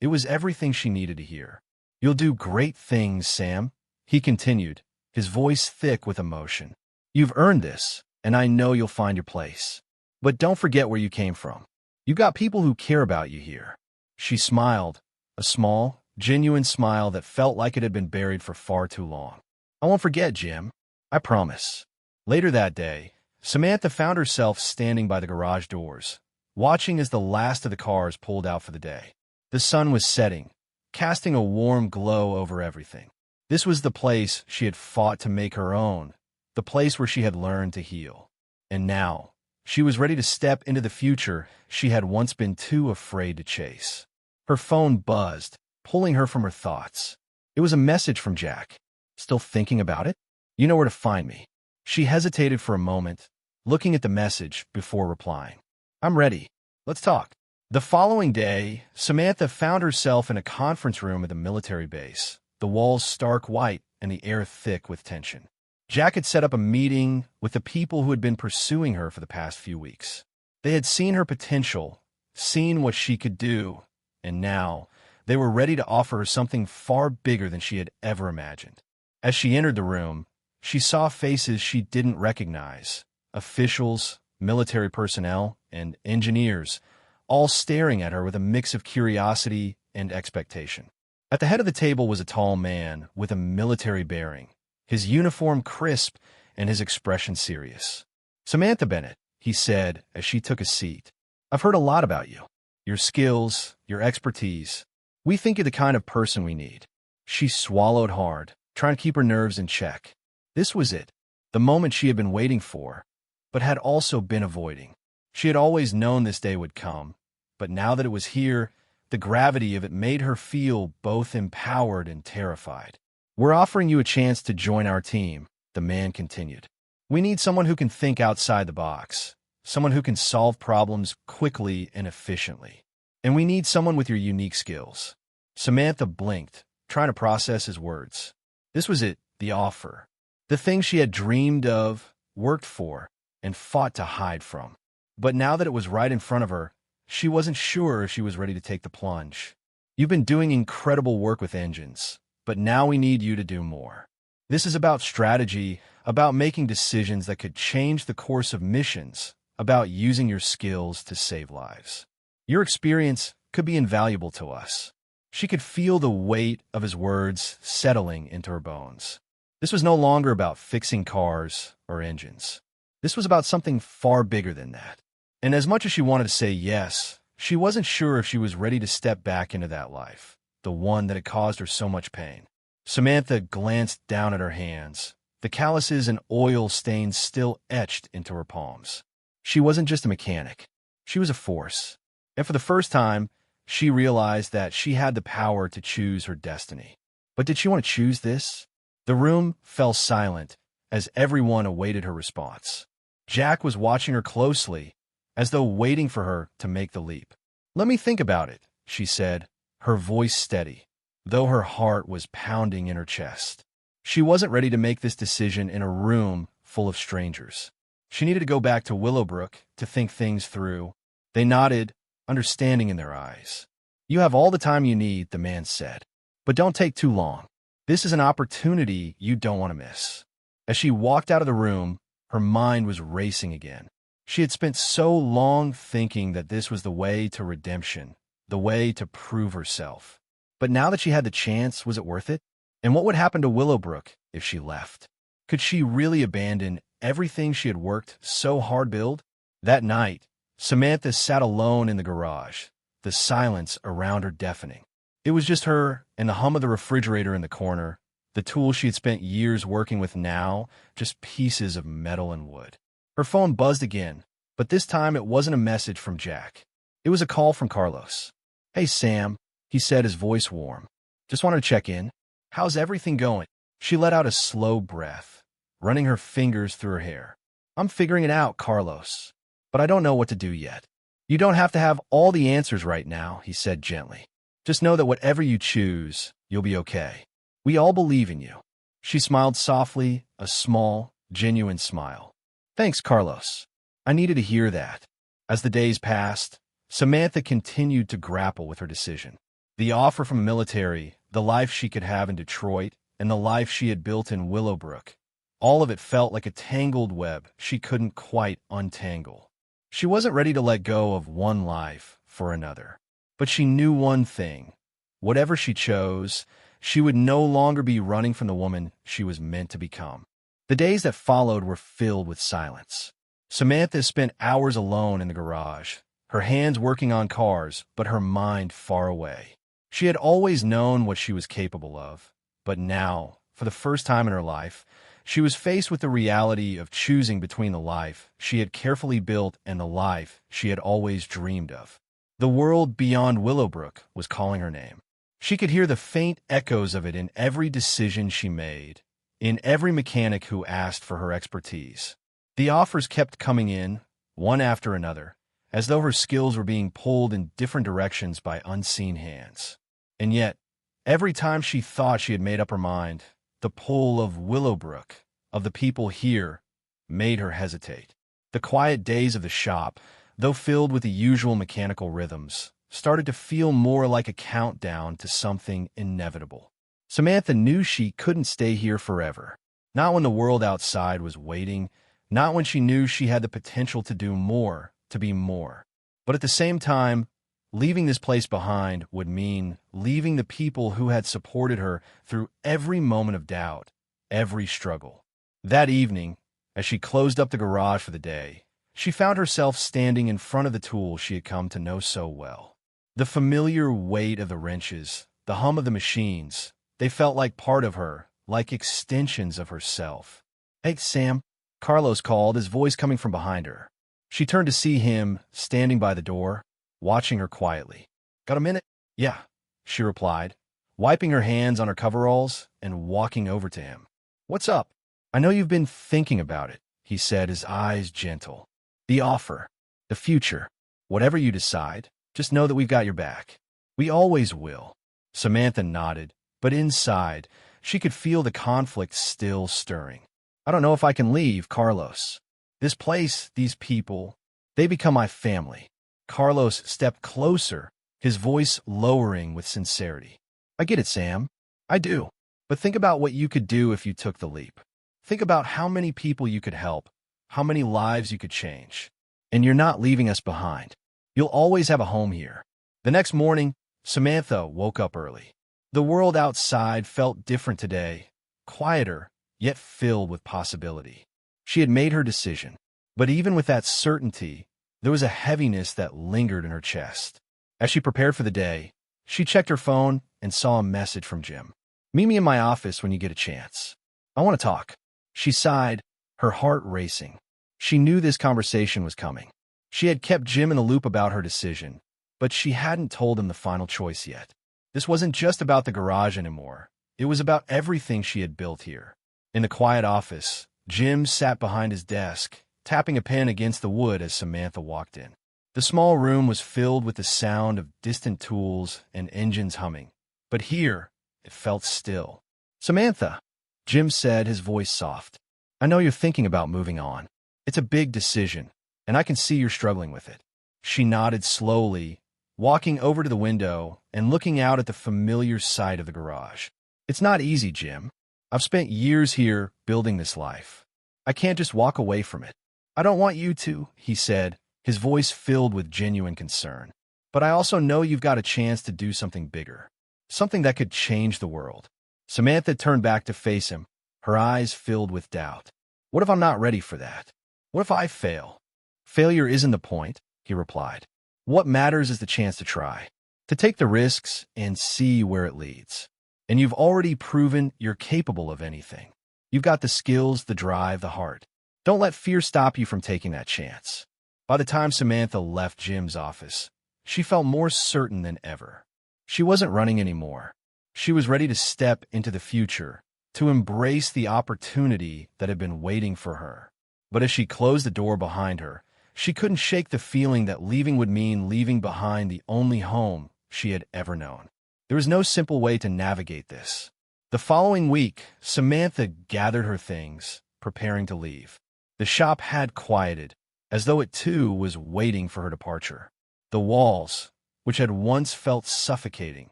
it was everything she needed to hear. "You'll do great things, Sam," he continued, his voice thick with emotion. "You've earned this, and I know you'll find your place. But don't forget where you came from. You've got people who care about you here." She smiled, a small, genuine smile that felt like it had been buried for far too long. "I won't forget, Jim. I promise." Later that day, Samantha found herself standing by the garage doors, watching as the last of the cars pulled out for the day. The sun was setting, casting a warm glow over everything. This was the place she had fought to make her own, the place where she had learned to heal. And now, She was ready to step into the future she had once been too afraid to chase. Her phone buzzed, pulling her from her thoughts. It was a message from Jack. Still thinking about it? You know where to find me. She hesitated for a moment, looking at the message before replying. I'm ready. Let's talk. The following day, Samantha found herself in a conference room at the military base, the walls stark white and the air thick with tension. Jack had set up a meeting with the people who had been pursuing her for the past few weeks. They had seen her potential, seen what she could do, and now they were ready to offer her something far bigger than she had ever imagined. As she entered the room, she saw faces she didn't recognize, officials, military personnel, and engineers, all staring at her with a mix of curiosity and expectation. At the head of the table was a tall man with a military bearing, his uniform crisp and his expression serious. Samantha Bennett, he said as she took a seat. I've heard a lot about you. Your skills, your expertise. We think you're the kind of person we need. She swallowed hard, trying to keep her nerves in check. This was it, the moment she had been waiting for, but had also been avoiding. She had always known this day would come, but now that it was here, the gravity of it made her feel both empowered and terrified. We're offering you a chance to join our team, the man continued. We need someone who can think outside the box, someone who can solve problems quickly and efficiently. And we need someone with your unique skills. Samantha blinked, trying to process his words. This was it, the offer. The thing she had dreamed of, worked for, and fought to hide from. But now that it was right in front of her, she wasn't sure if she was ready to take the plunge. You've been doing incredible work with engines, but now we need you to do more. This is about strategy, about making decisions that could change the course of missions, about using your skills to save lives. Your experience could be invaluable to us. She could feel the weight of his words settling into her bones. This was no longer about fixing cars or engines. This was about something far bigger than that. And as much as she wanted to say yes, she wasn't sure if she was ready to step back into that life, the one that had caused her so much pain. Samantha glanced down at her hands, the calluses and oil stains still etched into her palms. She wasn't just a mechanic. She was a force. And for the first time, she realized that she had the power to choose her destiny. But did she want to choose this? The room fell silent as everyone awaited her response. Jack was watching her closely, as though waiting for her to make the leap. Let me think about it, she said, her voice steady, though her heart was pounding in her chest. She wasn't ready to make this decision in a room full of strangers. She needed to go back to Willowbrook to think things through. They nodded, understanding in their eyes. You have all the time you need, the man said. But don't take too long. This is an opportunity you don't want to miss. As she walked out of the room, her mind was racing again. She had spent so long thinking that this was the way to redemption, the way to prove herself. But now that she had the chance, was it worth it? And what would happen to Willowbrook if she left? Could she really abandon everything she had worked so hard to build? That night, Samantha sat alone in the garage, the silence around her deafening. It was just her and the hum of the refrigerator in the corner, the tools she had spent years working with now, just pieces of metal and wood. Her phone buzzed again, but this time it wasn't a message from Jack. It was a call from Carlos. Hey, Sam, he said, his voice warm. Just wanted to check in. How's everything going? She let out a slow breath, running her fingers through her hair. I'm figuring it out, Carlos, but I don't know what to do yet. You don't have to have all the answers right now, he said gently. Just know that whatever you choose, you'll be okay. We all believe in you. She smiled softly, a small, genuine smile. Thanks, Carlos. I needed to hear that. As the days passed, Samantha continued to grapple with her decision. The offer from the military, the life she could have in Detroit, and the life she had built in Willowbrook, all of it felt like a tangled web she couldn't quite untangle. She wasn't ready to let go of one life for another. But she knew one thing. Whatever she chose, she would no longer be running from the woman she was meant to become. The days that followed were filled with silence. Samantha spent hours alone in the garage, her hands working on cars, but her mind far away. She had always known what she was capable of, but now, for the first time in her life, She was faced with the reality of choosing between the life she had carefully built and the life she had always dreamed of. The world beyond Willowbrook was calling her name. She could hear the faint echoes of it in every decision she made, in every mechanic who asked for her expertise. The offers kept coming in, one after another, as though her skills were being pulled in different directions by unseen hands. And yet, every time she thought she had made up her mind, the pull of Willowbrook, of the people here, made her hesitate. The quiet days of the shop, though filled with the usual mechanical rhythms, started to feel more like a countdown to something inevitable. Samantha knew she couldn't stay here forever. Not when the world outside was waiting, not when she knew she had the potential to do more, to be more. But at the same time, leaving this place behind would mean leaving the people who had supported her through every moment of doubt, every struggle. That evening, as she closed up the garage for the day, she found herself standing in front of the tools she had come to know so well. The familiar weight of the wrenches, the hum of the machines, they felt like part of her, like extensions of herself. "Hey, Sam," Carlos called, his voice coming from behind her. She turned to see him standing by the door, watching her quietly. "Got a minute?" "Yeah," she replied, wiping her hands on her coveralls and walking over to him. "What's up?" "I know you've been thinking about it," he said, his eyes gentle. "The offer, the future, whatever you decide, just know that we've got your back. We always will." Samantha nodded, but inside, she could feel the conflict still stirring. "I don't know if I can leave, Carlos. This place, these people, they become my family." Carlos stepped closer, his voice lowering with sincerity. "I get it, Sam. I do. But think about what you could do if you took the leap. Think about how many people you could help, how many lives you could change. And you're not leaving us behind. You'll always have a home here." The next morning, Samantha woke up early. The world outside felt different today, quieter, yet filled with possibility. She had made her decision, but even with that certainty, there was a heaviness that lingered in her chest. As she prepared for the day, she checked her phone and saw a message from Jim. "Meet me in my office when you get a chance. I want to talk." She sighed, her heart racing. She knew this conversation was coming. She had kept Jim in the loop about her decision, but she hadn't told him the final choice yet. This wasn't just about the garage anymore. It was about everything she had built here. In the quiet office, Jim sat behind his desk, tapping a pen against the wood as Samantha walked in. The small room was filled with the sound of distant tools and engines humming, but here it felt still. "Samantha," Jim said, his voice soft, "I know you're thinking about moving on. It's a big decision, and I can see you're struggling with it." She nodded slowly, walking over to the window and looking out at the familiar sight of the garage. "It's not easy, Jim. I've spent years here building this life. I can't just walk away from it." "I don't want you to," he said, his voice filled with genuine concern. "But I also know you've got a chance to do something bigger, something that could change the world." Samantha turned back to face him, her eyes filled with doubt. "What if I'm not ready for that? What if I fail?" "Failure isn't the point," he replied. "What matters is the chance to try, to take the risks and see where it leads. And you've already proven you're capable of anything. You've got the skills, the drive, the heart. Don't let fear stop you from taking that chance." By the time Samantha left Jim's office, she felt more certain than ever. She wasn't running anymore. She was ready to step into the future, to embrace the opportunity that had been waiting for her. But as she closed the door behind her, she couldn't shake the feeling that leaving would mean leaving behind the only home she had ever known. There was no simple way to navigate this. The following week, Samantha gathered her things, preparing to leave. The shop had quieted, as though it too was waiting for her departure. The walls, which had once felt suffocating,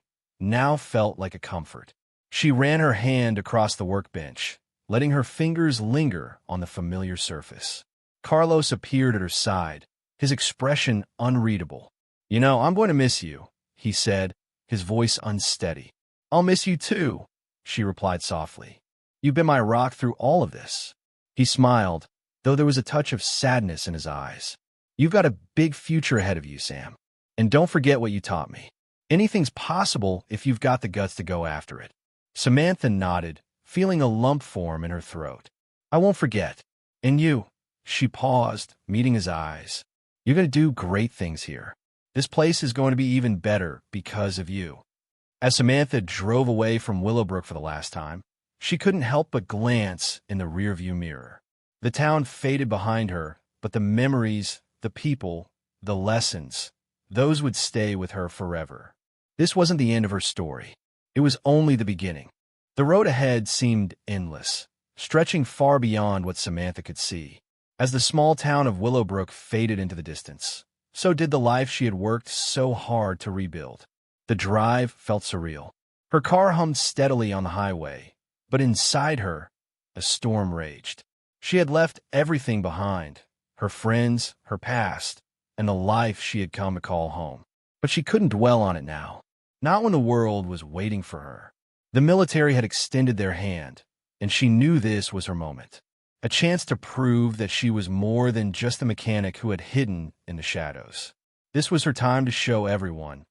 now felt like a comfort. She ran her hand across the workbench, letting her fingers linger on the familiar surface. Carlos appeared at her side, his expression unreadable. "You know, I'm going to miss you," he said, his voice unsteady. "I'll miss you too," she replied softly. "You've been my rock through all of this." He smiled, though there was a touch of sadness in his eyes. "You've got a big future ahead of you, Sam. And don't forget what you taught me. Anything's possible if you've got the guts to go after it." Samantha nodded, feeling a lump form in her throat. I won't forget. And you, she paused, meeting his eyes. You're going to do great things here. This place is going to be even better because of you. As Samantha drove away from Willowbrook for the last time, she couldn't help but glance in the rearview mirror. The town faded behind her, but the memories, the people, the lessons, those would stay with her forever. This wasn't the end of her story. It was only the beginning. The road ahead seemed endless, stretching far beyond what Samantha could see. As the small town of Willowbrook faded into the distance, so did the life she had worked so hard to rebuild. The drive felt surreal. Her car hummed steadily on the highway, but inside her, a storm raged. She had left everything behind, her friends, her past, and the life she had come to call home. But she couldn't dwell on it now, not when the world was waiting for her. The military had extended their hand, and she knew this was her moment. A chance to prove that she was more than just the mechanic who had hidden in the shadows. This was her time to show everyone,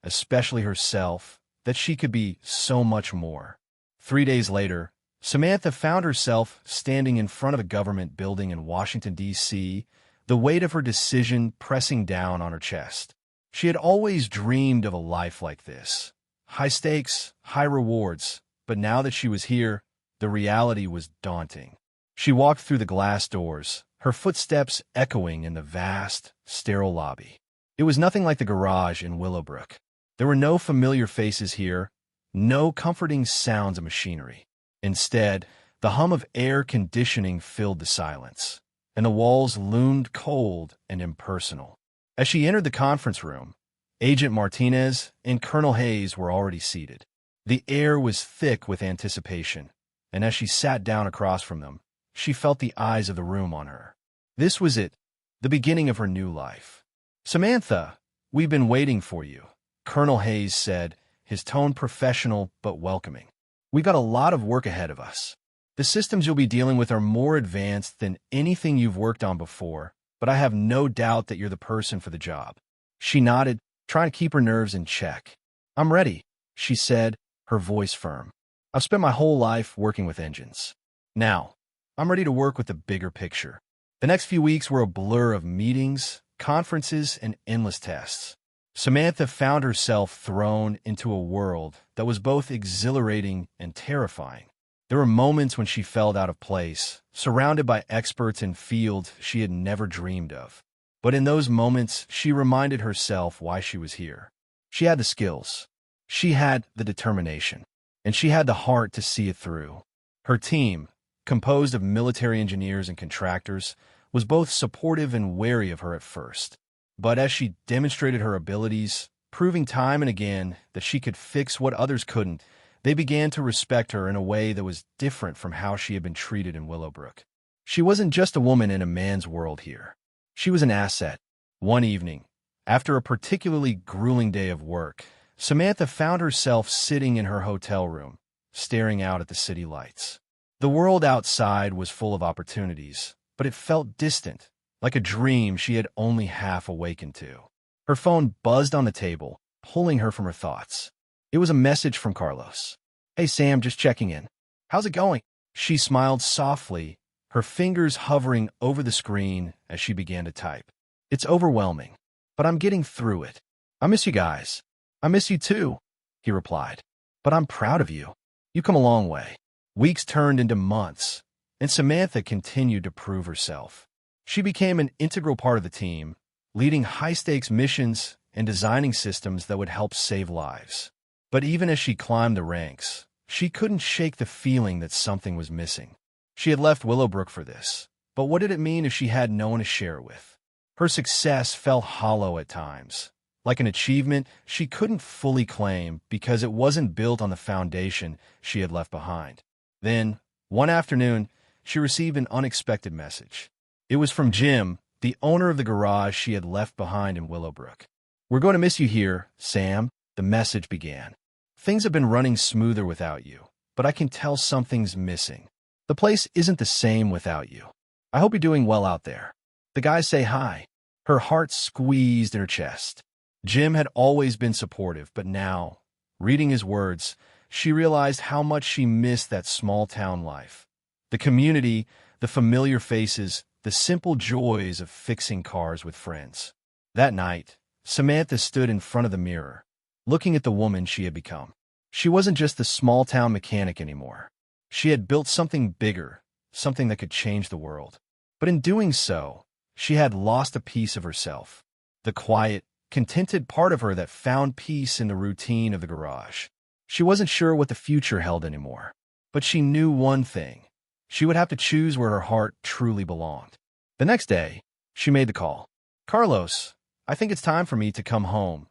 especially herself, that she could be so much more. 3 days later, Samantha found herself standing in front of a government building in Washington, D.C., the weight of her decision pressing down on her chest. She had always dreamed of a life like this. High stakes, high rewards, but now that she was here, the reality was daunting. She walked through the glass doors, her footsteps echoing in the vast, sterile lobby. It was nothing like the garage in Willowbrook. There were no familiar faces here, no comforting sounds of machinery. Instead, the hum of air conditioning filled the silence, and the walls loomed cold and impersonal. As she entered the conference room, Agent Martinez and Colonel Hayes were already seated. The air was thick with anticipation, and as she sat down across from them, she felt the eyes of the room on her. This was it, the beginning of her new life. "Samantha, we've been waiting for you," Colonel Hayes said, his tone professional but welcoming. "We've got a lot of work ahead of us. The systems you'll be dealing with are more advanced than anything you've worked on before, but I have no doubt that you're the person for the job." She nodded, trying to keep her nerves in check. "I'm ready," she said, her voice firm. "I've spent my whole life working with engines. Now, I'm ready to work with the bigger picture." The next few weeks were a blur of meetings, conferences, and endless tests. Samantha found herself thrown into a world that was both exhilarating and terrifying. There were moments when she felt out of place, surrounded by experts in fields she had never dreamed of. But in those moments, she reminded herself why she was here. She had the skills, she had the determination, and she had the heart to see it through. Her team, composed of military engineers and contractors, was both supportive and wary of her at first. But as she demonstrated her abilities, proving time and again that she could fix what others couldn't, they began to respect her in a way that was different from how she had been treated in Willowbrook. She wasn't just a woman in a man's world here. She was an asset. One evening, after a particularly grueling day of work, Samantha found herself sitting in her hotel room, staring out at the city lights. The world outside was full of opportunities, but it felt distant, like a dream she had only half awakened to. Her phone buzzed on the table, pulling her from her thoughts. It was a message from Carlos. "Hey Sam, just checking in. How's it going?" She smiled softly, her fingers hovering over the screen as she began to type. "It's overwhelming, but I'm getting through it. I miss you guys." "I miss you too," he replied. "But I'm proud of you. You come a long way." Weeks turned into months, and Samantha continued to prove herself. She became an integral part of the team, leading high-stakes missions and designing systems that would help save lives. But even as she climbed the ranks, she couldn't shake the feeling that something was missing. She had left Willowbrook for this, but what did it mean if she had no one to share it with? Her success felt hollow at times, like an achievement she couldn't fully claim because it wasn't built on the foundation she had left behind. Then, one afternoon, she received an unexpected message. It was from Jim, the owner of the garage she had left behind in Willowbrook. "We're going to miss you here, Sam," the message began. "Things have been running smoother without you, but I can tell something's missing. The place isn't the same without you. I hope you're doing well out there. The guys say hi." Her heart squeezed in her chest. Jim had always been supportive, but now, reading his words, she realized how much she missed that small-town life. The community, the familiar faces, the simple joys of fixing cars with friends. That night, Samantha stood in front of the mirror, looking at the woman she had become. She wasn't just the small-town mechanic anymore. She had built something bigger, something that could change the world. But in doing so, she had lost a piece of herself. The quiet, contented part of her that found peace in the routine of the garage. She wasn't sure what the future held anymore. But she knew one thing. She would have to choose where her heart truly belonged. The next day, she made the call. "Carlos, I think it's time for me to come home,"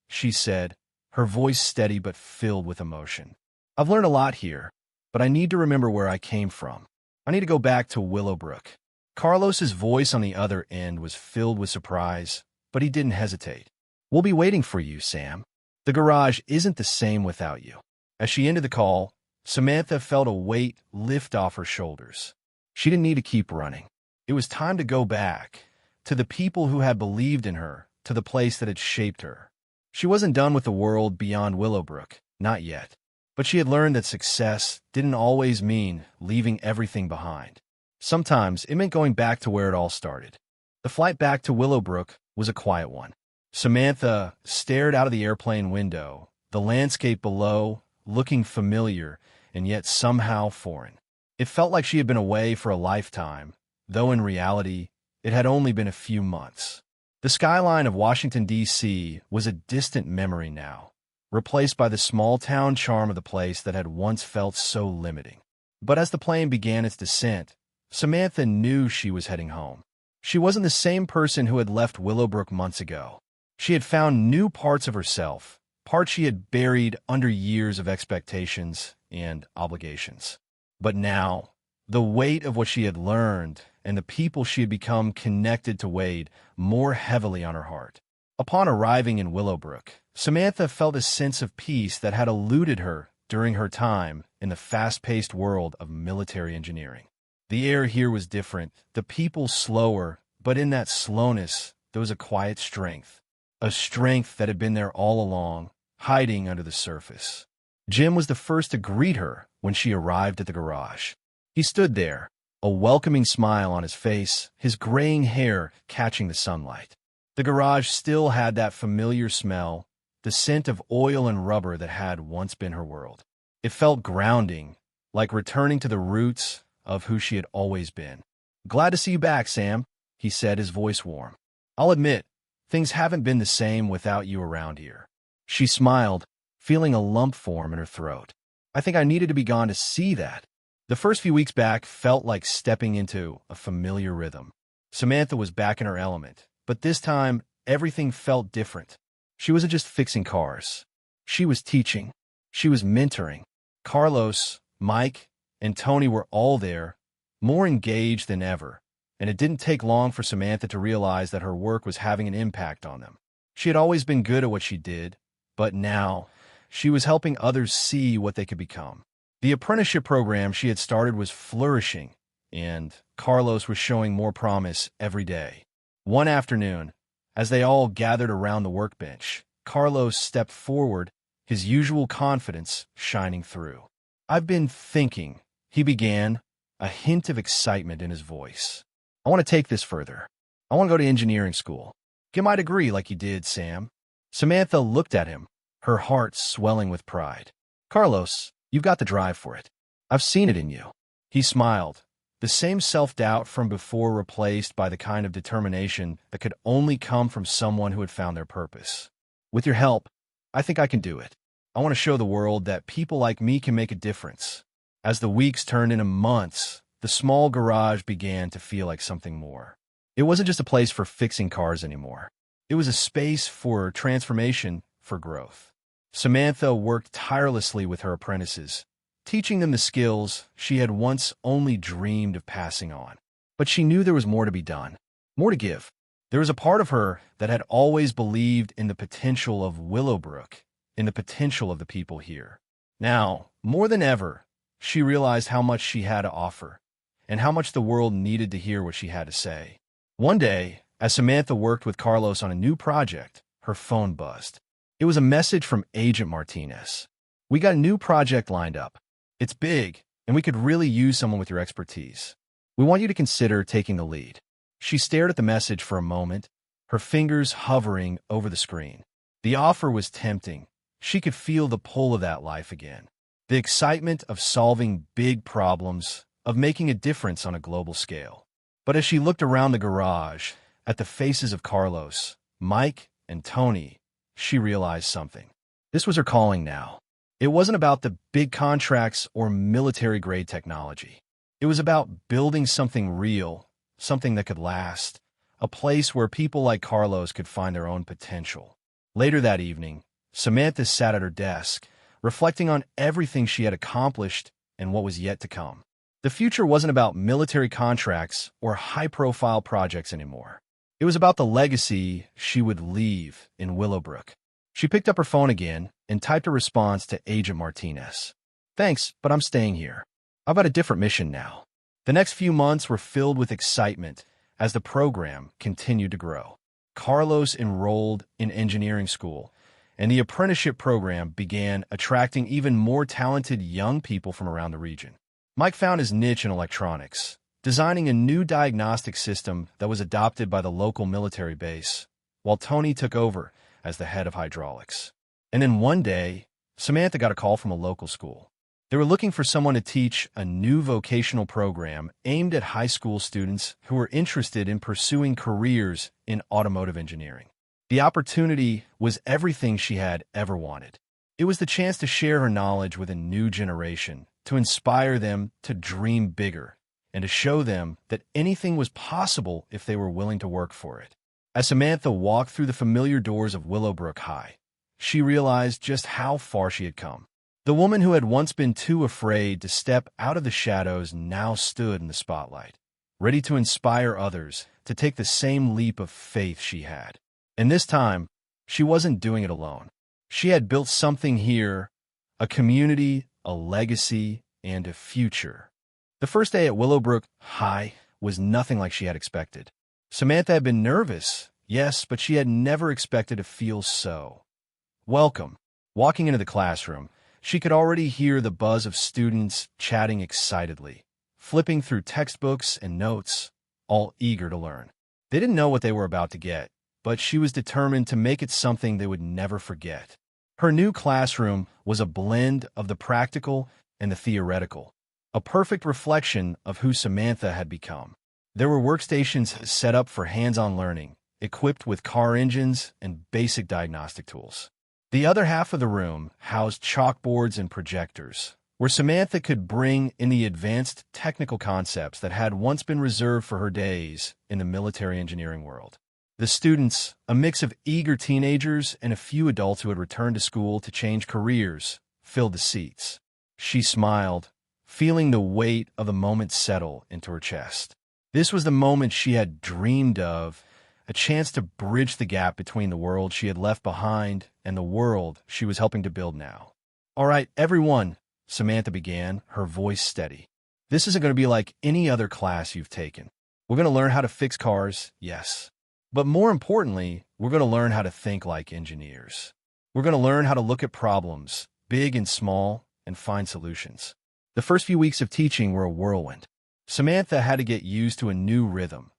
she said, her voice steady but filled with emotion. "I've learned a lot here, but I need to remember where I came from. I need to go back to Willowbrook." Carlos's voice on the other end was filled with surprise, but he didn't hesitate. "We'll be waiting for you, Sam. The garage isn't the same without you." As she ended the call, Samantha felt a weight lift off her shoulders. She didn't need to keep running. It was time to go back, to the people who had believed in her, to the place that had shaped her. She wasn't done with the world beyond Willowbrook, not yet. But she had learned that success didn't always mean leaving everything behind. Sometimes it meant going back to where it all started. The flight back to Willowbrook was a quiet one. Samantha stared out of the airplane window, the landscape below looking familiar and yet somehow foreign. It felt like she had been away for a lifetime, though in reality, it had only been a few months. The skyline of Washington, D.C. was a distant memory now, replaced by the small-town charm of the place that had once felt so limiting. But as the plane began its descent, Samantha knew she was heading home. She wasn't the same person who had left Willowbrook months ago. She had found new parts of herself, parts she had buried under years of expectations and obligations. But now, the weight of what she had learned and the people she had become connected to weighed more heavily on her heart. Upon arriving in Willowbrook, Samantha felt a sense of peace that had eluded her during her time in the fast-paced world of military engineering. The air here was different, the people slower, but in that slowness, there was a quiet strength. A strength that had been there all along, hiding under the surface. Jim was the first to greet her when she arrived at the garage. He stood there, a welcoming smile on his face, his graying hair catching the sunlight. The garage still had that familiar smell, the scent of oil and rubber that had once been her world. It felt grounding, like returning to the roots of who she had always been. "Glad to see you back, Sam," he said, his voice warm. "I'll admit, things haven't been the same without you around here." She smiled, feeling a lump form in her throat. "I think I needed to be gone to see that." The first few weeks back felt like stepping into a familiar rhythm. Samantha was back in her element, but this time, everything felt different. She wasn't just fixing cars. She was teaching. She was mentoring. Carlos, Mike, and Tony were all there, more engaged than ever, and it didn't take long for Samantha to realize that her work was having an impact on them. She had always been good at what she did, but now she was helping others see what they could become. The apprenticeship program she had started was flourishing, and Carlos was showing more promise every day. One afternoon, as they all gathered around the workbench, Carlos stepped forward, his usual confidence shining through. "I've been thinking," he began, a hint of excitement in his voice. "I want to take this further. I want to go to engineering school. Get my degree like you did, Sam." Samantha looked at him, her heart swelling with pride. "Carlos, you've got the drive for it. I've seen it in you." He smiled, the same self-doubt from before replaced by the kind of determination that could only come from someone who had found their purpose. "With your help, I think I can do it. I want to show the world that people like me can make a difference." As the weeks turned into months, the small garage began to feel like something more. It wasn't just a place for fixing cars anymore. It was a space for transformation, for growth. Samantha worked tirelessly with her apprentices, teaching them the skills she had once only dreamed of passing on. But she knew there was more to be done, more to give. There was a part of her that had always believed in the potential of Willowbrook, in the potential of the people here. Now, more than ever, she realized how much she had to offer, and how much the world needed to hear what she had to say. One day, as Samantha worked with Carlos on a new project, her phone buzzed. It was a message from Agent Martinez. "We got a new project lined up. It's big, and we could really use someone with your expertise. We want you to consider taking the lead." She stared at the message for a moment, her fingers hovering over the screen. The offer was tempting. She could feel the pull of that life again. The excitement of solving big problems, of making a difference on a global scale. But as she looked around the garage, at the faces of Carlos, Mike, and Tony, she realized something. This was her calling now. It wasn't about the big contracts or military-grade technology. It was about building something real, something that could last, a place where people like Carlos could find their own potential. Later that evening, Samantha sat at her desk, reflecting on everything she had accomplished and what was yet to come. The future wasn't about military contracts or high-profile projects anymore. It was about the legacy she would leave in Willowbrook. She picked up her phone again and typed a response to Agent Martinez. "Thanks, but I'm staying here. I've got a different mission now." The next few months were filled with excitement as the program continued to grow. Carlos enrolled in engineering school, and the apprenticeship program began attracting even more talented young people from around the region. Mike found his niche in electronics, designing a new diagnostic system that was adopted by the local military base, while Tony took over as the head of hydraulics. And then one day, Samantha got a call from a local school. They were looking for someone to teach a new vocational program aimed at high school students who were interested in pursuing careers in automotive engineering. The opportunity was everything she had ever wanted. It was the chance to share her knowledge with a new generation, to inspire them to dream bigger, and to show them that anything was possible if they were willing to work for it. As Samantha walked through the familiar doors of Willowbrook High, she realized just how far she had come. The woman who had once been too afraid to step out of the shadows now stood in the spotlight, ready to inspire others to take the same leap of faith she had. And this time, she wasn't doing it alone. She had built something here, a community, a legacy, and a future. The first day at Willowbrook High was nothing like she had expected. Samantha had been nervous, yes, but she had never expected to feel so welcome. Walking into the classroom, she could already hear the buzz of students chatting excitedly, flipping through textbooks and notes, all eager to learn. They didn't know what they were about to get, but she was determined to make it something they would never forget. Her new classroom was a blend of the practical and the theoretical, a perfect reflection of who Samantha had become. There were workstations set up for hands-on learning, equipped with car engines and basic diagnostic tools. The other half of the room housed chalkboards and projectors, where Samantha could bring in the advanced technical concepts that had once been reserved for her days in the military engineering world. The students, a mix of eager teenagers and a few adults who had returned to school to change careers, filled the seats. She smiled, feeling the weight of the moment settle into her chest. This was the moment she had dreamed of, a chance to bridge the gap between the world she had left behind and the world she was helping to build now. "All right, everyone," Samantha began, her voice steady. "This isn't going to be like any other class you've taken. We're going to learn how to fix cars, yes. But more importantly, we're going to learn how to think like engineers. We're going to learn how to look at problems, big and small, and find solutions." The first few weeks of teaching were a whirlwind. Samantha had to get used to a new rhythm,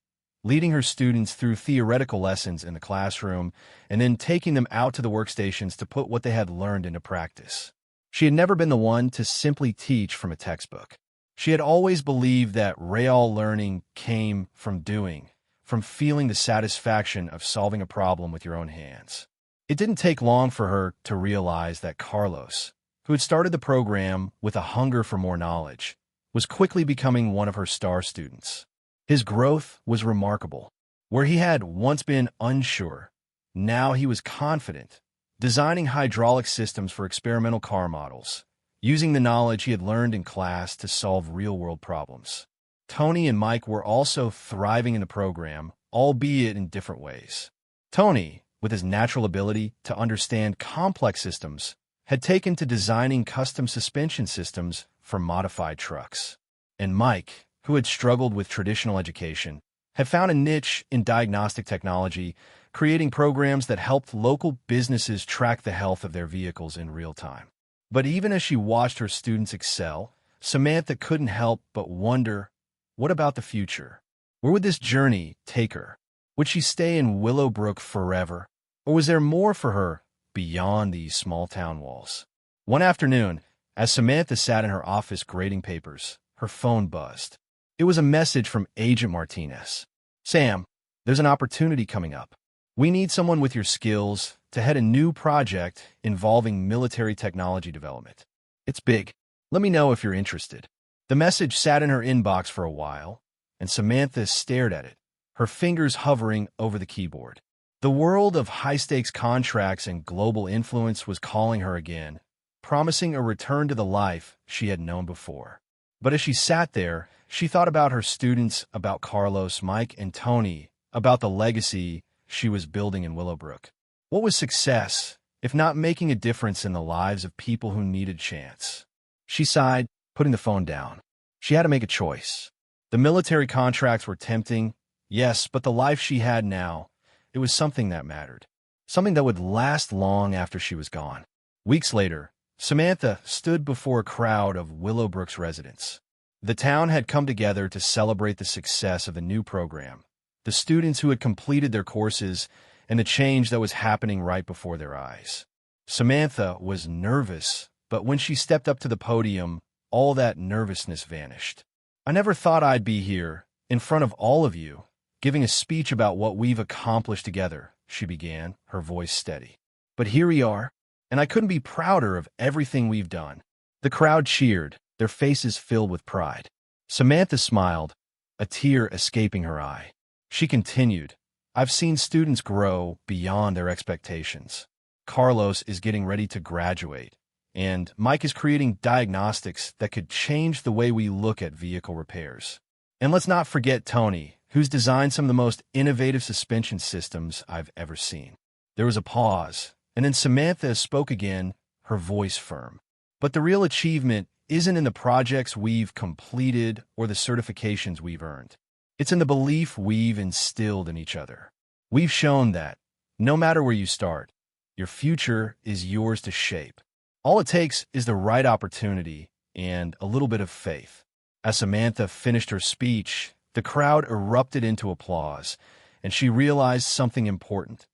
leading her students through theoretical lessons in the classroom and then taking them out to the workstations to put what they had learned into practice. She had never been the one to simply teach from a textbook. She had always believed that real learning came from doing, from feeling the satisfaction of solving a problem with your own hands. It didn't take long for her to realize that Carlos, who had started the program with a hunger for more knowledge, was quickly becoming one of her star students. His growth was remarkable. Where he had once been unsure, now he was confident, designing hydraulic systems for experimental car models, using the knowledge he had learned in class to solve real-world problems. Tony and Mike were also thriving in the program, albeit in different ways. Tony, with his natural ability to understand complex systems, had taken to designing custom suspension systems for modified trucks. And Mike, who had struggled with traditional education, had found a niche in diagnostic technology, creating programs that helped local businesses track the health of their vehicles in real time. But even as she watched her students excel, Samantha couldn't help but wonder, what about the future? Where would this journey take her? Would she stay in Willowbrook forever? Or was there more for her beyond these small town walls? One afternoon, as Samantha sat in her office grading papers, her phone buzzed. It was a message from Agent Martinez. "Sam, there's an opportunity coming up. We need someone with your skills to head a new project involving military technology development. It's big. Let me know if you're interested." The message sat in her inbox for a while, and Samantha stared at it, her fingers hovering over the keyboard. The world of high-stakes contracts and global influence was calling her again, promising a return to the life she had known before. But as she sat there, she thought about her students, about Carlos, Mike, and Tony, about the legacy she was building in Willowbrook. What was success, if not making a difference in the lives of people who needed chance? She sighed, putting the phone down. She had to make a choice. The military contracts were tempting, yes, but the life she had now, it was something that mattered, something that would last long after she was gone. Weeks later, Samantha stood before a crowd of Willowbrook's residents. The town had come together to celebrate the success of the new program, the students who had completed their courses, and the change that was happening right before their eyes. Samantha was nervous, but when she stepped up to the podium, all that nervousness vanished. "I never thought I'd be here, in front of all of you, giving a speech about what we've accomplished together," she began, her voice steady. "But here we are, and I couldn't be prouder of everything we've done." The crowd cheered, their faces filled with pride. Samantha smiled, a tear escaping her eye. She continued, "I've seen students grow beyond their expectations. Carlos is getting ready to graduate, and Mike is creating diagnostics that could change the way we look at vehicle repairs. And let's not forget Tony, who's designed some of the most innovative suspension systems I've ever seen." There was a pause, and then Samantha spoke again, her voice firm. "But the real achievement isn't in the projects we've completed or the certifications we've earned. It's in the belief we've instilled in each other. We've shown that, no matter where you start, your future is yours to shape. All it takes is the right opportunity and a little bit of faith." As Samantha finished her speech, the crowd erupted into applause, and she realized something important.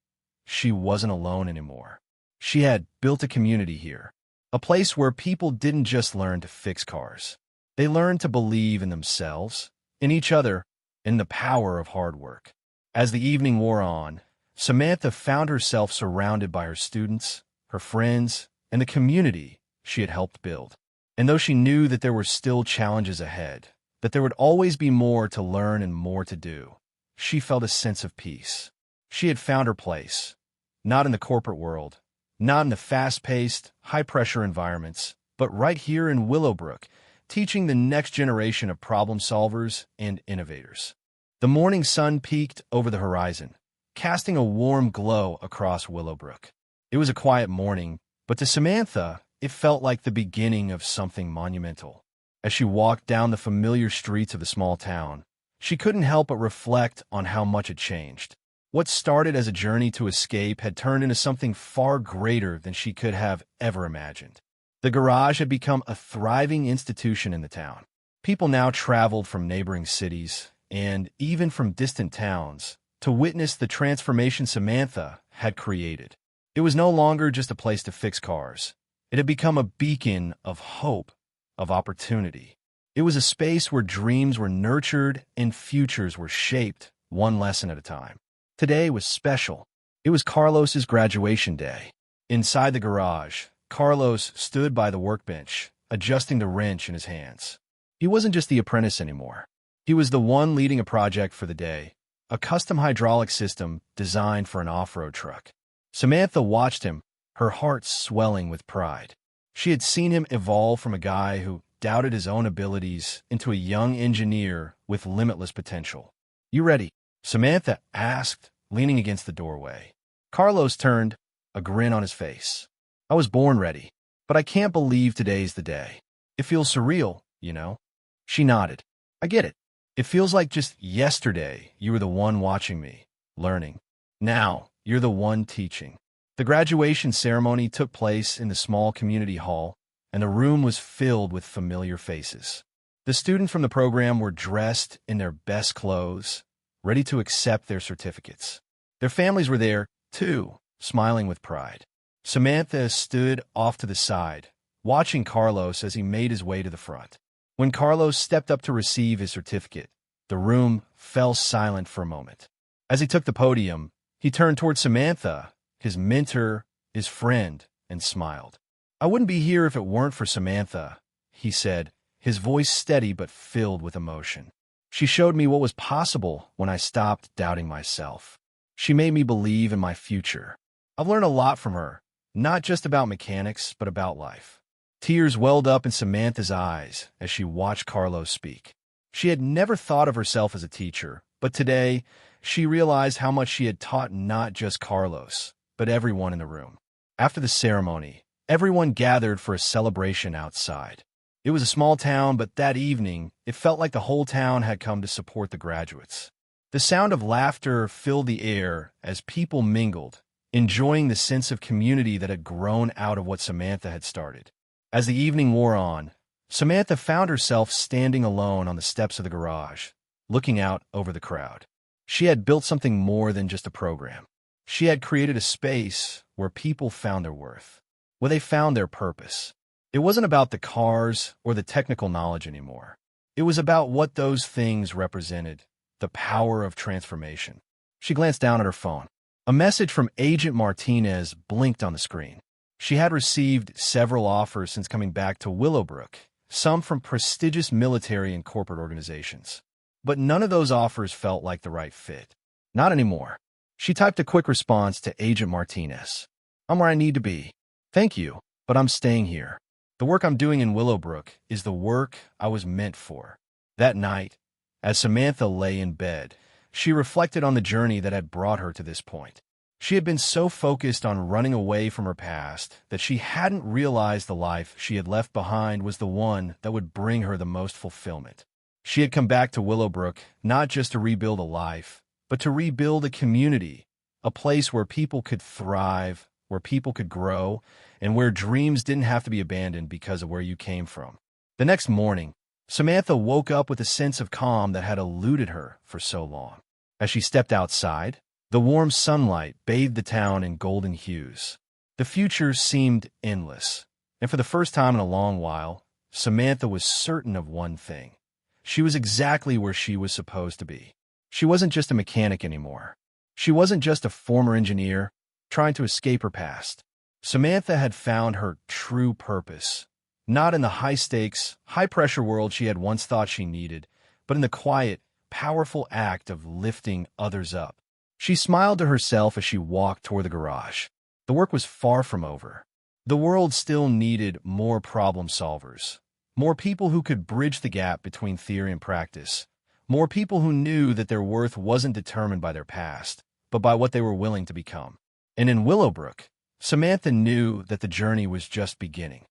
She wasn't alone anymore. She had built a community here, a place where people didn't just learn to fix cars. They learned to believe in themselves, in each other, in the power of hard work. As the evening wore on, Samantha found herself surrounded by her students, her friends, and the community she had helped build. And though she knew that there were still challenges ahead, that there would always be more to learn and more to do, she felt a sense of peace. She had found her place, not in the corporate world, not in the fast-paced, high-pressure environments, but right here in Willowbrook, teaching the next generation of problem solvers and innovators. The morning sun peeked over the horizon, casting a warm glow across Willowbrook. It was a quiet morning, but to Samantha, it felt like the beginning of something monumental. As she walked down the familiar streets of the small town, she couldn't help but reflect on how much had changed. What started as a journey to escape had turned into something far greater than she could have ever imagined. The garage had become a thriving institution in the town. People now traveled from neighboring cities, and even from distant towns, to witness the transformation Samantha had created. It was no longer just a place to fix cars. It had become a beacon of hope, of opportunity. It was a space where dreams were nurtured and futures were shaped, one lesson at a time. Today was special. It was Carlos's graduation day. Inside the garage, Carlos stood by the workbench, adjusting the wrench in his hands. He wasn't just the apprentice anymore. He was the one leading a project for the day, a custom hydraulic system designed for an off-road truck. Samantha watched him, her heart swelling with pride. She had seen him evolve from a guy who doubted his own abilities into a young engineer with limitless potential. "You ready?" Samantha asked, leaning against the doorway. Carlos turned, a grin on his face. "I was born ready, but I can't believe today's the day. It feels surreal, you know?" She nodded. "I get it. It feels like just yesterday you were the one watching me, learning. Now you're the one teaching." The graduation ceremony took place in the small community hall, and the room was filled with familiar faces. The students from the program were dressed in their best clothes, ready to accept their certificates. Their families were there, too, smiling with pride. Samantha stood off to the side, watching Carlos as he made his way to the front. When Carlos stepped up to receive his certificate, the room fell silent for a moment. As he took the podium, he turned toward Samantha, his mentor, his friend, and smiled. "I wouldn't be here if it weren't for Samantha," he said, his voice steady but filled with emotion. "She showed me what was possible when I stopped doubting myself. She made me believe in my future. I've learned a lot from her, not just about mechanics, but about life." Tears welled up in Samantha's eyes as she watched Carlos speak. She had never thought of herself as a teacher, but today she realized how much she had taught not just Carlos, but everyone in the room. After the ceremony, everyone gathered for a celebration outside. It was a small town, but that evening, it felt like the whole town had come to support the graduates. The sound of laughter filled the air as people mingled, enjoying the sense of community that had grown out of what Samantha had started. As the evening wore on, Samantha found herself standing alone on the steps of the garage, looking out over the crowd. She had built something more than just a program. She had created a space where people found their worth, where they found their purpose. It wasn't about the cars or the technical knowledge anymore. It was about what those things represented, the power of transformation. She glanced down at her phone. A message from Agent Martinez blinked on the screen. She had received several offers since coming back to Willowbrook, some from prestigious military and corporate organizations. But none of those offers felt like the right fit. Not anymore. She typed a quick response to Agent Martinez. "I'm where I need to be. Thank you, but I'm staying here. The work I'm doing in Willowbrook is the work I was meant for." That night, as Samantha lay in bed, she reflected on the journey that had brought her to this point. She had been so focused on running away from her past that she hadn't realized the life she had left behind was the one that would bring her the most fulfillment. She had come back to Willowbrook not just to rebuild a life, but to rebuild a community, a place where people could thrive, where people could grow, and where dreams didn't have to be abandoned because of where you came from. The next morning, Samantha woke up with a sense of calm that had eluded her for so long. As she stepped outside, the warm sunlight bathed the town in golden hues. The future seemed endless, and for the first time in a long while, Samantha was certain of one thing. She was exactly where she was supposed to be. She wasn't just a mechanic anymore. She wasn't just a former engineer trying to escape her past. Samantha had found her true purpose, not in the high-stakes, high-pressure world she had once thought she needed, but in the quiet, powerful act of lifting others up. She smiled to herself as she walked toward the garage. The work was far from over. The world still needed more problem solvers, more people who could bridge the gap between theory and practice, more people who knew that their worth wasn't determined by their past, but by what they were willing to become. And in Willowbrook, Samantha knew that the journey was just beginning.